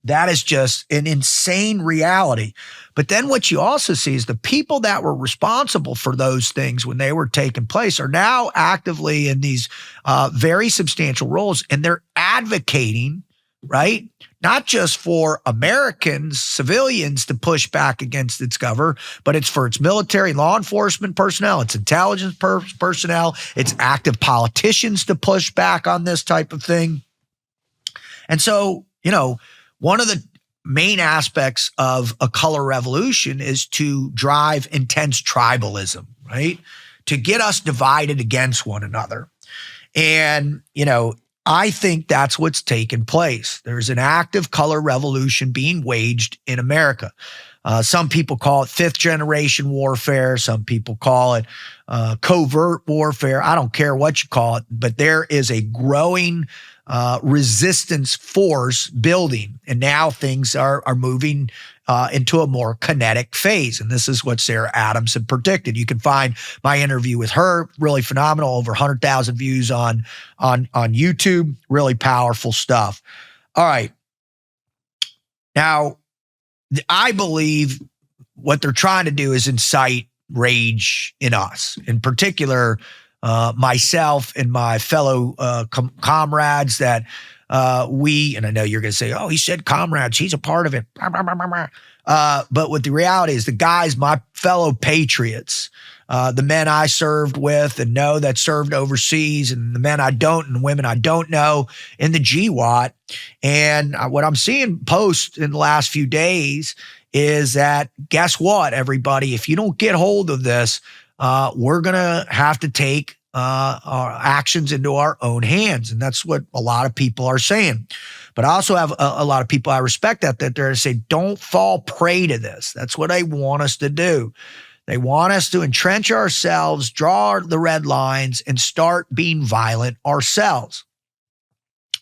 that is just an insane reality. But then what you also see is the people that were responsible for those things when they were taking place are now actively in these very substantial roles, and they're advocating, right? Not just for Americans, civilians, to push back against its government, but it's for its military, law enforcement personnel, its intelligence personnel, its active politicians to push back on this type of thing. And so, one of the main aspects of a color revolution is to drive intense tribalism, right? To get us divided against one another. And, I think that's what's taken place. There's an active color revolution being waged in America. Some people call it fifth generation warfare. Some people call it covert warfare. I don't care what you call it, but there is a growing resistance force building. And now things are moving into a more kinetic phase. And this is what Sarah Adams had predicted. You can find my interview with her, really phenomenal, over 100,000 views on YouTube, really powerful stuff. All right. Now, I believe what they're trying to do is incite rage in us, in particular, myself and my fellow comrades that and I know you're going to say, oh, he said comrades, he's a part of it. But what the reality is, the guys, my fellow patriots, the men I served with and know that served overseas, and the men I don't and women I don't know in the GWAT. And what I'm seeing post in the last few days is that, guess what, everybody, if you don't get hold of this, we're going to have to take our actions into our own hands. And that's what a lot of people are saying. But I also have a lot of people I respect that they're to say, don't fall prey to this. That's what they want us to do. They want us to entrench ourselves, draw the red lines, and start being violent ourselves.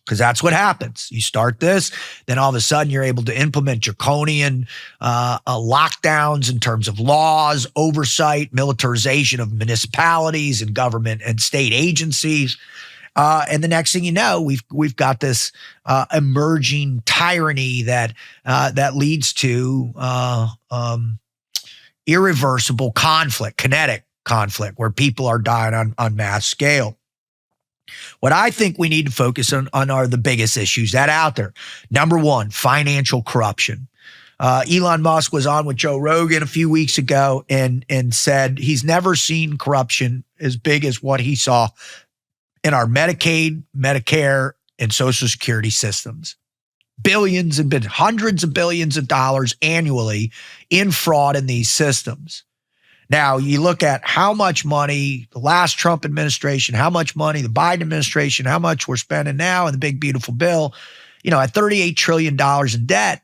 Because that's what happens. You start this, then all of a sudden you're able to implement draconian lockdowns in terms of laws, oversight, militarization of municipalities and government and state agencies. And the next thing you know, we've got this emerging tyranny that leads to irreversible conflict, kinetic conflict, where people are dying on mass scale. What I think we need to focus on are the biggest issues that out there. Number one, financial corruption. Elon Musk was on with Joe Rogan a few weeks ago and said he's never seen corruption as big as what he saw in our Medicaid, Medicare, and Social Security systems. Billions and hundreds of billions of dollars annually in fraud in these systems. Now, you look at how much money the last Trump administration, how much money the Biden administration, how much we're spending now in the big, beautiful bill, at $38 trillion in debt.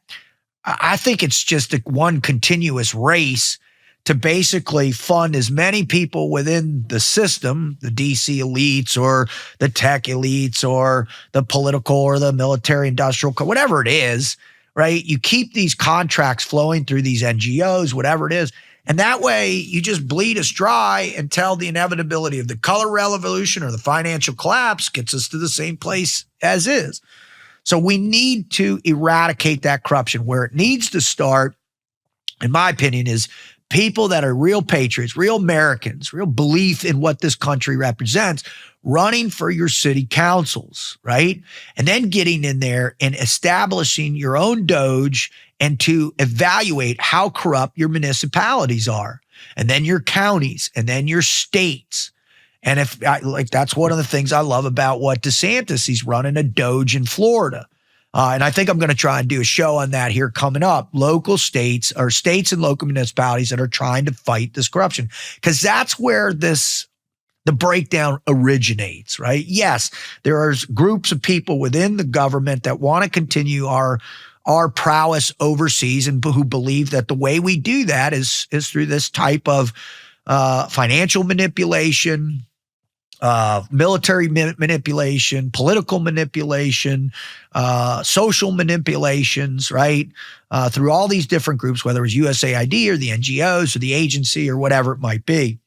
I think it's just one continuous race to basically fund as many people within the system, the DC elites or the tech elites or the political or the military industrial, whatever it is, right? You keep these contracts flowing through these NGOs, whatever it is. And that way you just bleed us dry until the inevitability of the color revolution or the financial collapse gets us to the same place as is. So we need to eradicate that corruption. Where it needs to start, in my opinion, is people that are real patriots, real Americans, real belief in what this country represents, running for your city councils, right? And then getting in there and establishing your own Doge and to evaluate how corrupt your municipalities are, and then your counties, and then your states. And that's one of the things I love about what DeSantis, he's running a Doge in Florida. And I think I'm going to try and do a show on that here coming up. Local states or states and local municipalities that are trying to fight this corruption, because that's where the breakdown originates, right? Yes, there are groups of people within the government that want to continue our prowess overseas and who believe that the way we do that is through this type of financial manipulation, military manipulation, political manipulation, social manipulations, right? Through all these different groups, whether it's USAID or the NGOs or the agency or whatever it might be.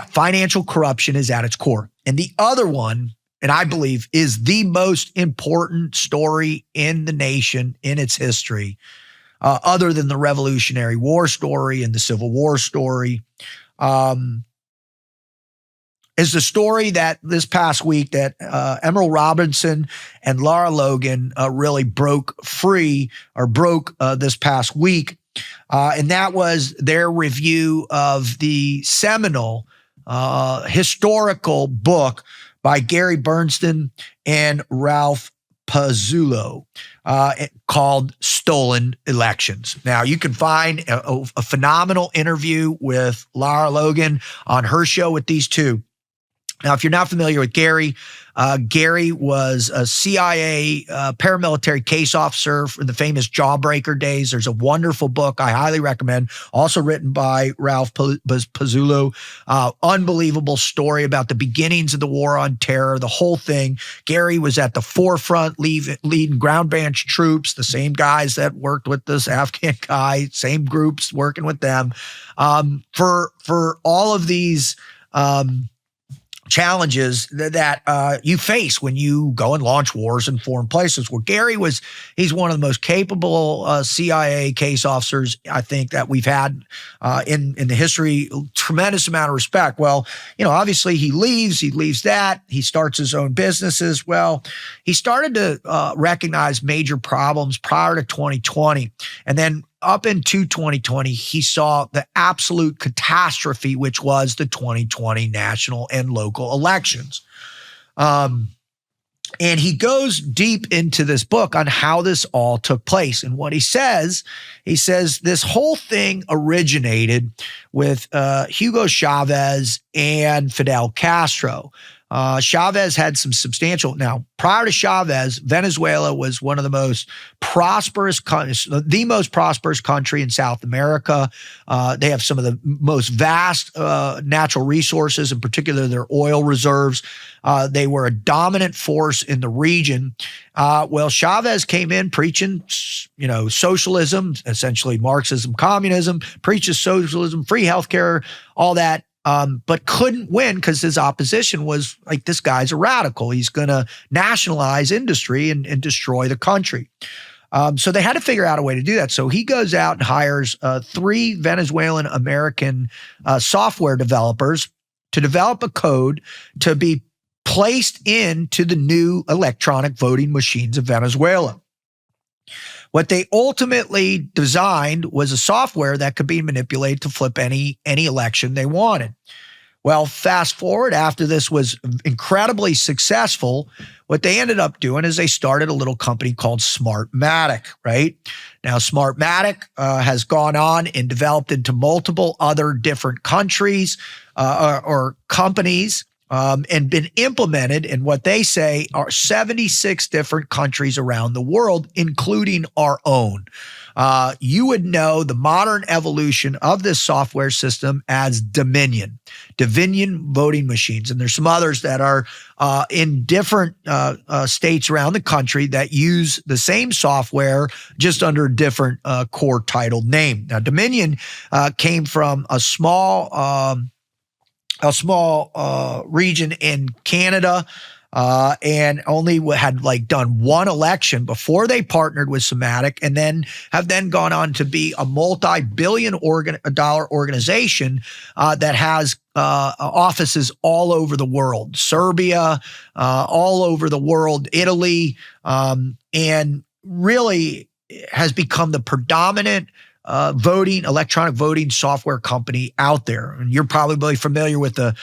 Financial corruption is at its core. And the other one, and I believe is the most important story in the nation in its history, other than the Revolutionary War story and the Civil War story, is the story that this past week that Emerald Robinson and Lara Logan really broke this past week. And that was their review of the seminal historical book by Gary Bernstein and Ralph Pazzulo called Stolen Elections. Now, you can find a phenomenal interview with Lara Logan on her show with these two. Now, if you're not familiar with Gary, Gary was a CIA paramilitary case officer for the famous Jawbreaker days. There's a wonderful book I highly recommend, also written by Ralph Pazzulo. Unbelievable story about the beginnings of the war on terror, the whole thing. Gary was at the forefront leading ground branch troops, the same guys that worked with this Afghan guy, same groups working with them. For all of these challenges that you face when you go and launch wars in foreign places. Well, he's one of the most capable CIA case officers, I think, that we've had in the history. Tremendous amount of respect. Well, obviously he leaves that. He starts his own businesses. Well, he started to recognize major problems prior to 2020. And then up into 2020, he saw the absolute catastrophe, which was the 2020 national and local elections. And he goes deep into this book on how this all took place. And what he says this whole thing originated with Hugo Chavez and Fidel Castro. Chavez had some substantial. Now, prior to Chavez, Venezuela was one of the most prosperous countries, the most prosperous country in South America. They have some of the most vast natural resources, in particular their oil reserves. They were a dominant force in the region. Well, Chavez came in preaching, socialism, essentially Marxism, communism, preaches socialism, free healthcare, all that. But couldn't win because his opposition was like, this guy's a radical. He's going to nationalize industry and destroy the country. So they had to figure out a way to do that. So he goes out and hires 3 Venezuelan American software developers to develop a code to be placed into the new electronic voting machines of Venezuela. What they ultimately designed was a software that could be manipulated to flip any election they wanted. Well, fast forward, after this was incredibly successful, what they ended up doing is they started a little company called Smartmatic, right? Now, Smartmatic has gone on and developed into multiple other different countries or companies. And been implemented in what they say are 76 different countries around the world, including our own. You would know the modern evolution of this software system as Dominion voting machines. And there's some others that are in different states around the country that use the same software, just under a different core titled name. Now, Dominion came from a small region in Canada, and only had done one election before they partnered with Smartmatic, and then have gone on to be a multi-billion dollar organization that has offices all over the world, Serbia, all over the world, Italy, and really has become the predominant electronic voting software company out there. And you're probably familiar with the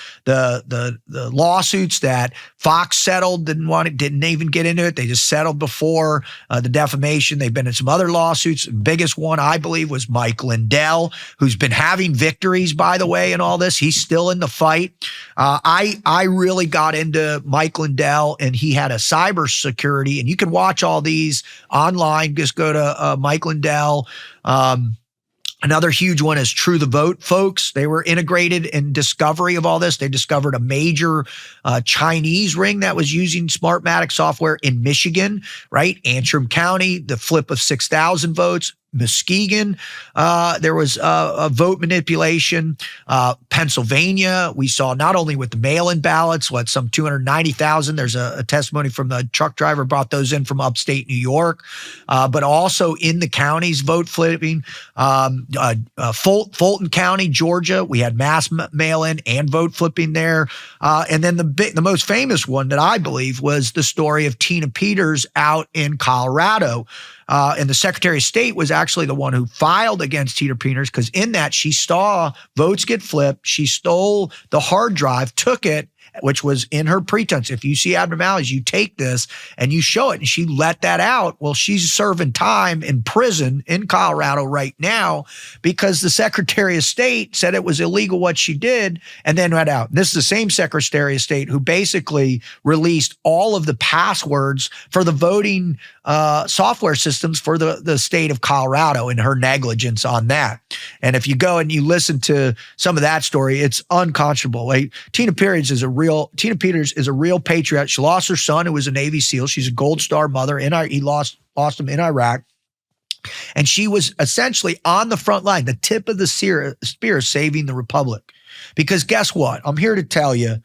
lawsuits that Fox settled, didn't even get into it. They just settled before the defamation. They've been in some other lawsuits. The biggest one, I believe, was Mike Lindell, who's been having victories, by the way, in all this. He's still in the fight. I really got into Mike Lindell, and he had a cybersecurity, and you can watch all these online. Just go to Mike Lindell. Another huge one is True the Vote, folks. They were integrated in discovery of all this. They discovered a major Chinese ring that was using Smartmatic software in Michigan, right? Antrim County, the flip of 6,000 votes. Muskegon, there was a vote manipulation. Pennsylvania, we saw not only with the mail-in ballots, some 290,000. There's a testimony from the truck driver brought those in from upstate New York, but also in the counties, vote flipping. Fulton County, Georgia, we had mass mail-in and vote flipping there. And then the most famous one that I believe was the story of Tina Peters out in Colorado. And the Secretary of State was actually the one who filed against Tina Peters, because in that she saw votes get flipped. She stole the hard drive, took it, which was in her pretense. If you see abnormalities, you take this and you show it. And she let that out. Well, she's serving time in prison in Colorado right now because the Secretary of State said it was illegal what she did and then went out. This is the same Secretary of State who basically released all of the passwords for the voting software systems for the state of Colorado and her negligence on that. And if you go and you listen to some of that story, it's unconscionable. Like, Tina Peters is a real patriot. She lost her son, who was a Navy SEAL. She's a Gold Star mother. He lost him in Iraq. And she was essentially on the front line, the tip of the spear, saving the republic. Because guess what? I'm here to tell you,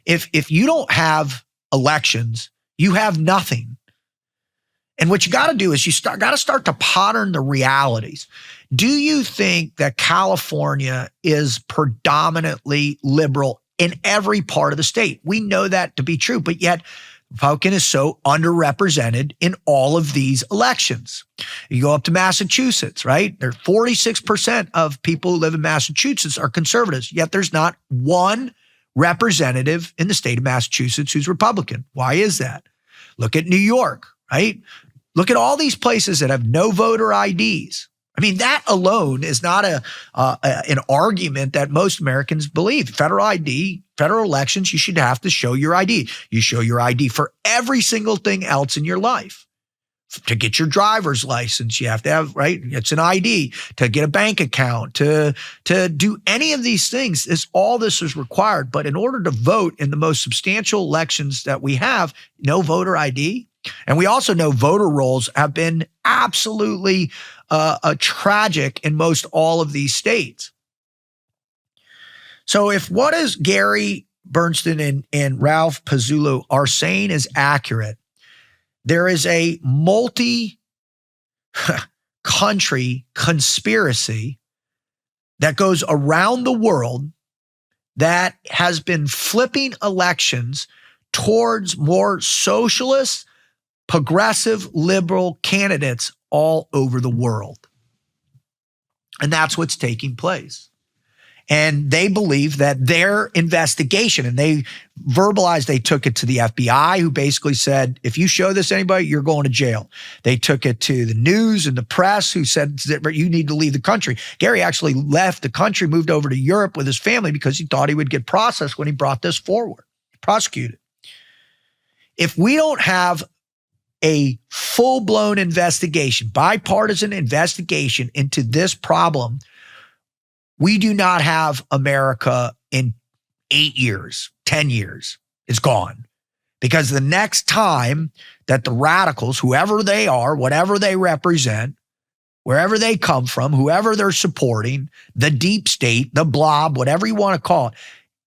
If you don't have elections, you have nothing. And what you got to do is got to start to pattern the realities. Do you think that California is predominantly liberal in every part of the state? We know that to be true, but yet Republican is so underrepresented in all of these elections. You go up to Massachusetts, right? There 46% of people who live in Massachusetts are conservatives, yet there's not one representative in the state of Massachusetts who's Republican. Why is that? Look at New York, right? Look at all these places that have no voter IDs. I mean, that alone is not an argument that most Americans believe. Federal ID, federal elections, you should have to show your ID. You show your ID for every single thing else in your life. To get your driver's license, you have to have, right? It's an ID. To get a bank account, to do any of these things, all this is required. But in order to vote in the most substantial elections that we have, no voter ID. And we also know voter rolls have been absolutely tragic in most all of these states. So if what is Gary Bernstein and Ralph Pazuello are saying is accurate, there is a multi-country conspiracy that goes around the world that has been flipping elections towards more socialist, progressive, liberal candidates all over the world. And that's what's taking place. And they believe that their investigation, and they verbalized, they took it to the FBI, who basically said, if you show this to anybody, you're going to jail. They took it to the news and the press, who said that you need to leave the country. Gary actually left the country, moved over to Europe with his family because he thought he would get processed when he brought this forward, prosecuted. If we don't have a full-blown investigation, bipartisan investigation into this problem, we do not have America in 8 years, 10 years. It's gone. Because the next time that the radicals, whoever they are, whatever they represent, wherever they come from, whoever they're supporting, the deep state, the blob, whatever you want to call it,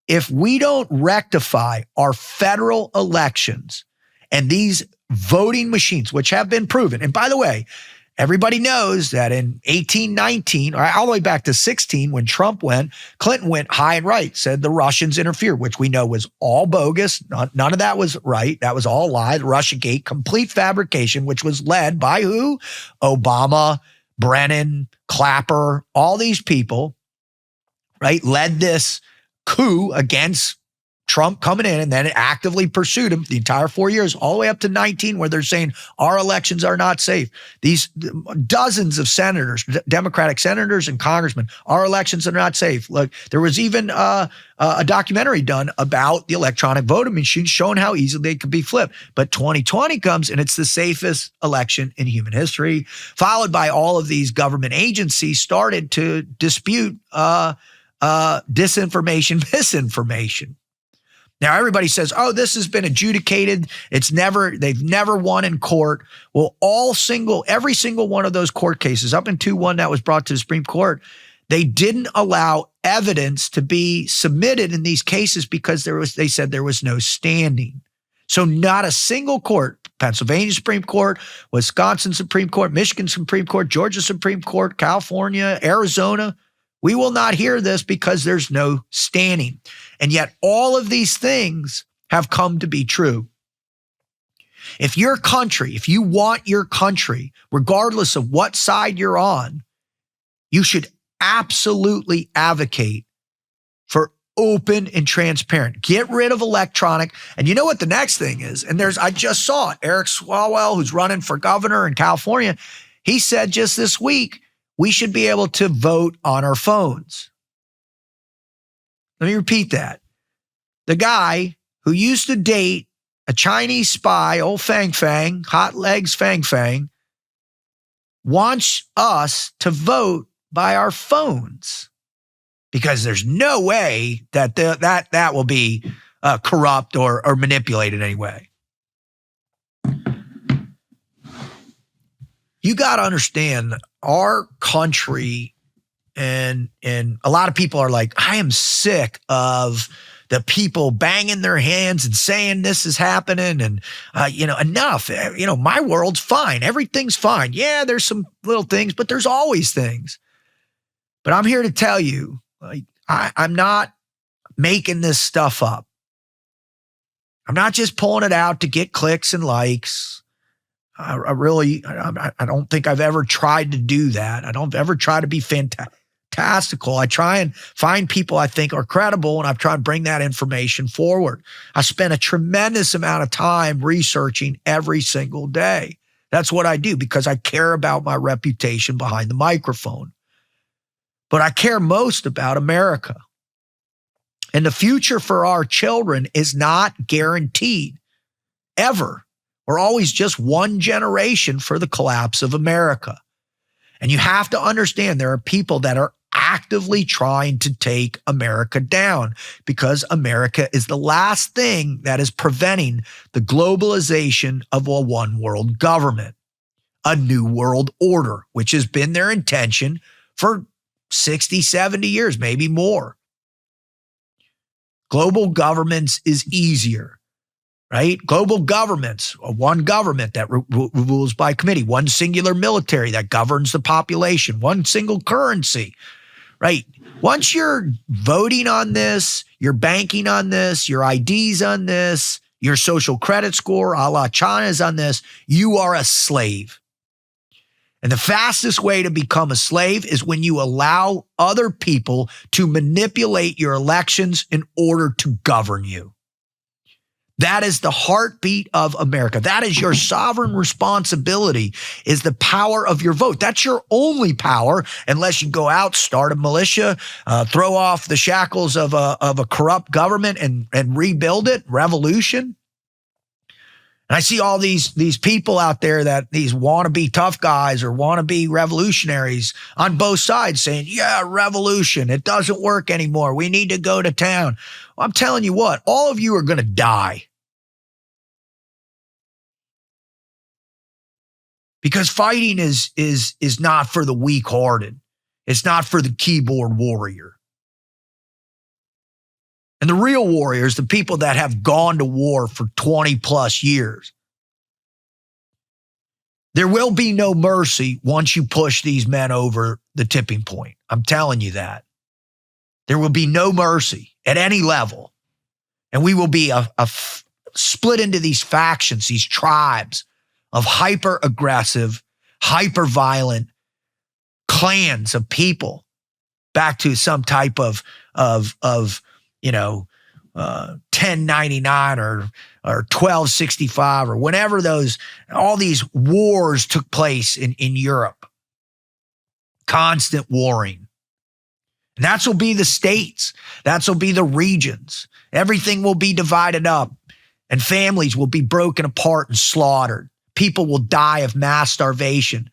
if we don't rectify our federal elections and these voting machines, which have been proven, and by the way, everybody knows that in 1819, or all the way back to 16, when Trump went, Clinton went high and right, said the Russians interfered, which we know was all bogus. None of that was right. That was all a lie. The Russiagate, complete fabrication, which was led by who? Obama, Brennan, Clapper, all these people, right, led this coup against Trump coming in, and then actively pursued him the entire 4 years, all the way up to 19, where they're saying our elections are not safe. These dozens of senators, Democratic senators and congressmen, our elections are not safe. Look, there was even a documentary done about the electronic voting machines showing how easily they could be flipped. But 2020 comes, and it's the safest election in human history, followed by all of these government agencies started to dispute disinformation, misinformation. Now, everybody says, oh, this has been adjudicated. They've never won in court. Well, every single one of those court cases, up into one that was brought to the Supreme Court, they didn't allow evidence to be submitted in these cases because they said there was no standing. So not a single court, Pennsylvania Supreme Court, Wisconsin Supreme Court, Michigan Supreme Court, Georgia Supreme Court, California, Arizona, we will not hear this because there's no standing. And yet all of these things have come to be true. If you want your country, regardless of what side you're on, you should absolutely advocate for open and transparent. Get rid of electronic. And you know what the next thing is? And I just saw it. Eric Swalwell, who's running for governor in California, he said just this week, we should be able to vote on our phones. Let me repeat that. The guy who used to date a Chinese spy, old Fang Fang, hot legs Fang Fang, wants us to vote by our phones because there's no way that that will be corrupt or manipulated in any way. You got to understand our country, and a lot of people are like, I am sick of the people banging their hands and saying this is happening and, enough. My world's fine. Everything's fine. Yeah, there's some little things, but there's always things. But I'm here to tell you, I'm not making this stuff up. I'm not just pulling it out to get clicks and likes. I don't think I've ever tried to do that. I don't ever try to be fantastical. I try and find people I think are credible, and I've tried to bring that information forward. I spend a tremendous amount of time researching every single day. That's what I do because I care about my reputation behind the microphone. But I care most about America. And the future for our children is not guaranteed, ever. We're always just one generation for the collapse of America. And you have to understand there are people that are actively trying to take America down because America is the last thing that is preventing the globalization of a one world government, a new world order, which has been their intention for 60, 70 years, maybe more. Global governments is easier. Right? Global governments, one government that rules by committee, one singular military that governs the population, one single currency, right? Once you're voting on this, you're banking on this, your ID's on this, your social credit score, a la China's on this, you are a slave. And the fastest way to become a slave is when you allow other people to manipulate your elections in order to govern you. That is the heartbeat of America. That is your sovereign responsibility, is the power of your vote. That's your only power, unless you go out, start a militia, throw off the shackles of a corrupt government and rebuild it, revolution. And I see all these people out there, that these wannabe tough guys or wannabe revolutionaries on both sides saying, yeah, revolution, it doesn't work anymore. We need to go to town. Well, I'm telling you what, all of you are going to die. Because fighting is not for the weak-hearted. It's not for the keyboard warrior. And the real warriors, the people that have gone to war for 20 plus years. There will be no mercy once you push these men over the tipping point. I'm telling you that. There will be no mercy at any level. And we will be split into these factions, these tribes of hyper-aggressive, hyper-violent clans of people, back to some type of 1099 or 1265 or whenever all these wars took place in Europe. Constant warring. And that's will be the states. That's will be the regions. Everything will be divided up and families will be broken apart and slaughtered. People will die of mass starvation.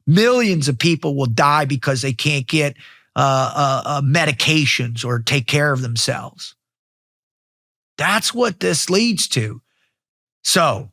Millions of people will die because they can't get medications or take care of themselves. That's what this leads to. So,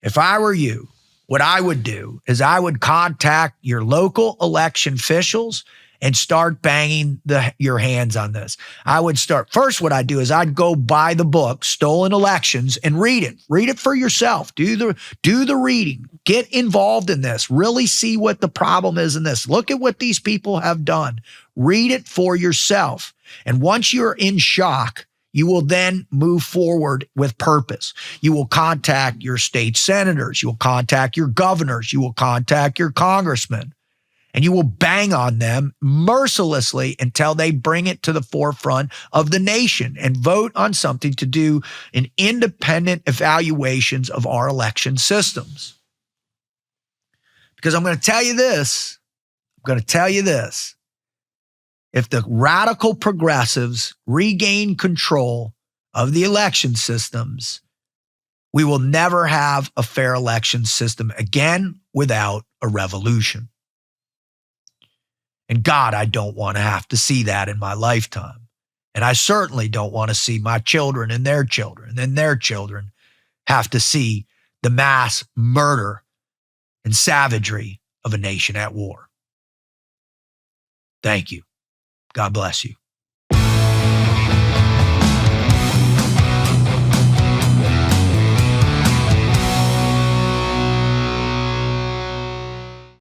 if I were you, what I would do is I would contact your local election officials and start banging your hands on this. I would start, first what I'd do is I'd go buy the book, Stolen Elections, and read it. Read it for yourself. Do the reading. Get involved in this. Really see what the problem is in this. Look at what these people have done. Read it for yourself. And once you're in shock, you will then move forward with purpose. You will contact your state senators. You will contact your governors. You will contact your congressmen. And you will bang on them mercilessly until they bring it to the forefront of the nation and vote on something to do an independent evaluations of our election systems. Because I'm going to tell you this. If the radical progressives regain control of the election systems, we will never have a fair election system again without a revolution. And God, I don't want to have to see that in my lifetime. And I certainly don't want to see my children and their children have to see the mass murder and savagery of a nation at war. Thank you. God bless you.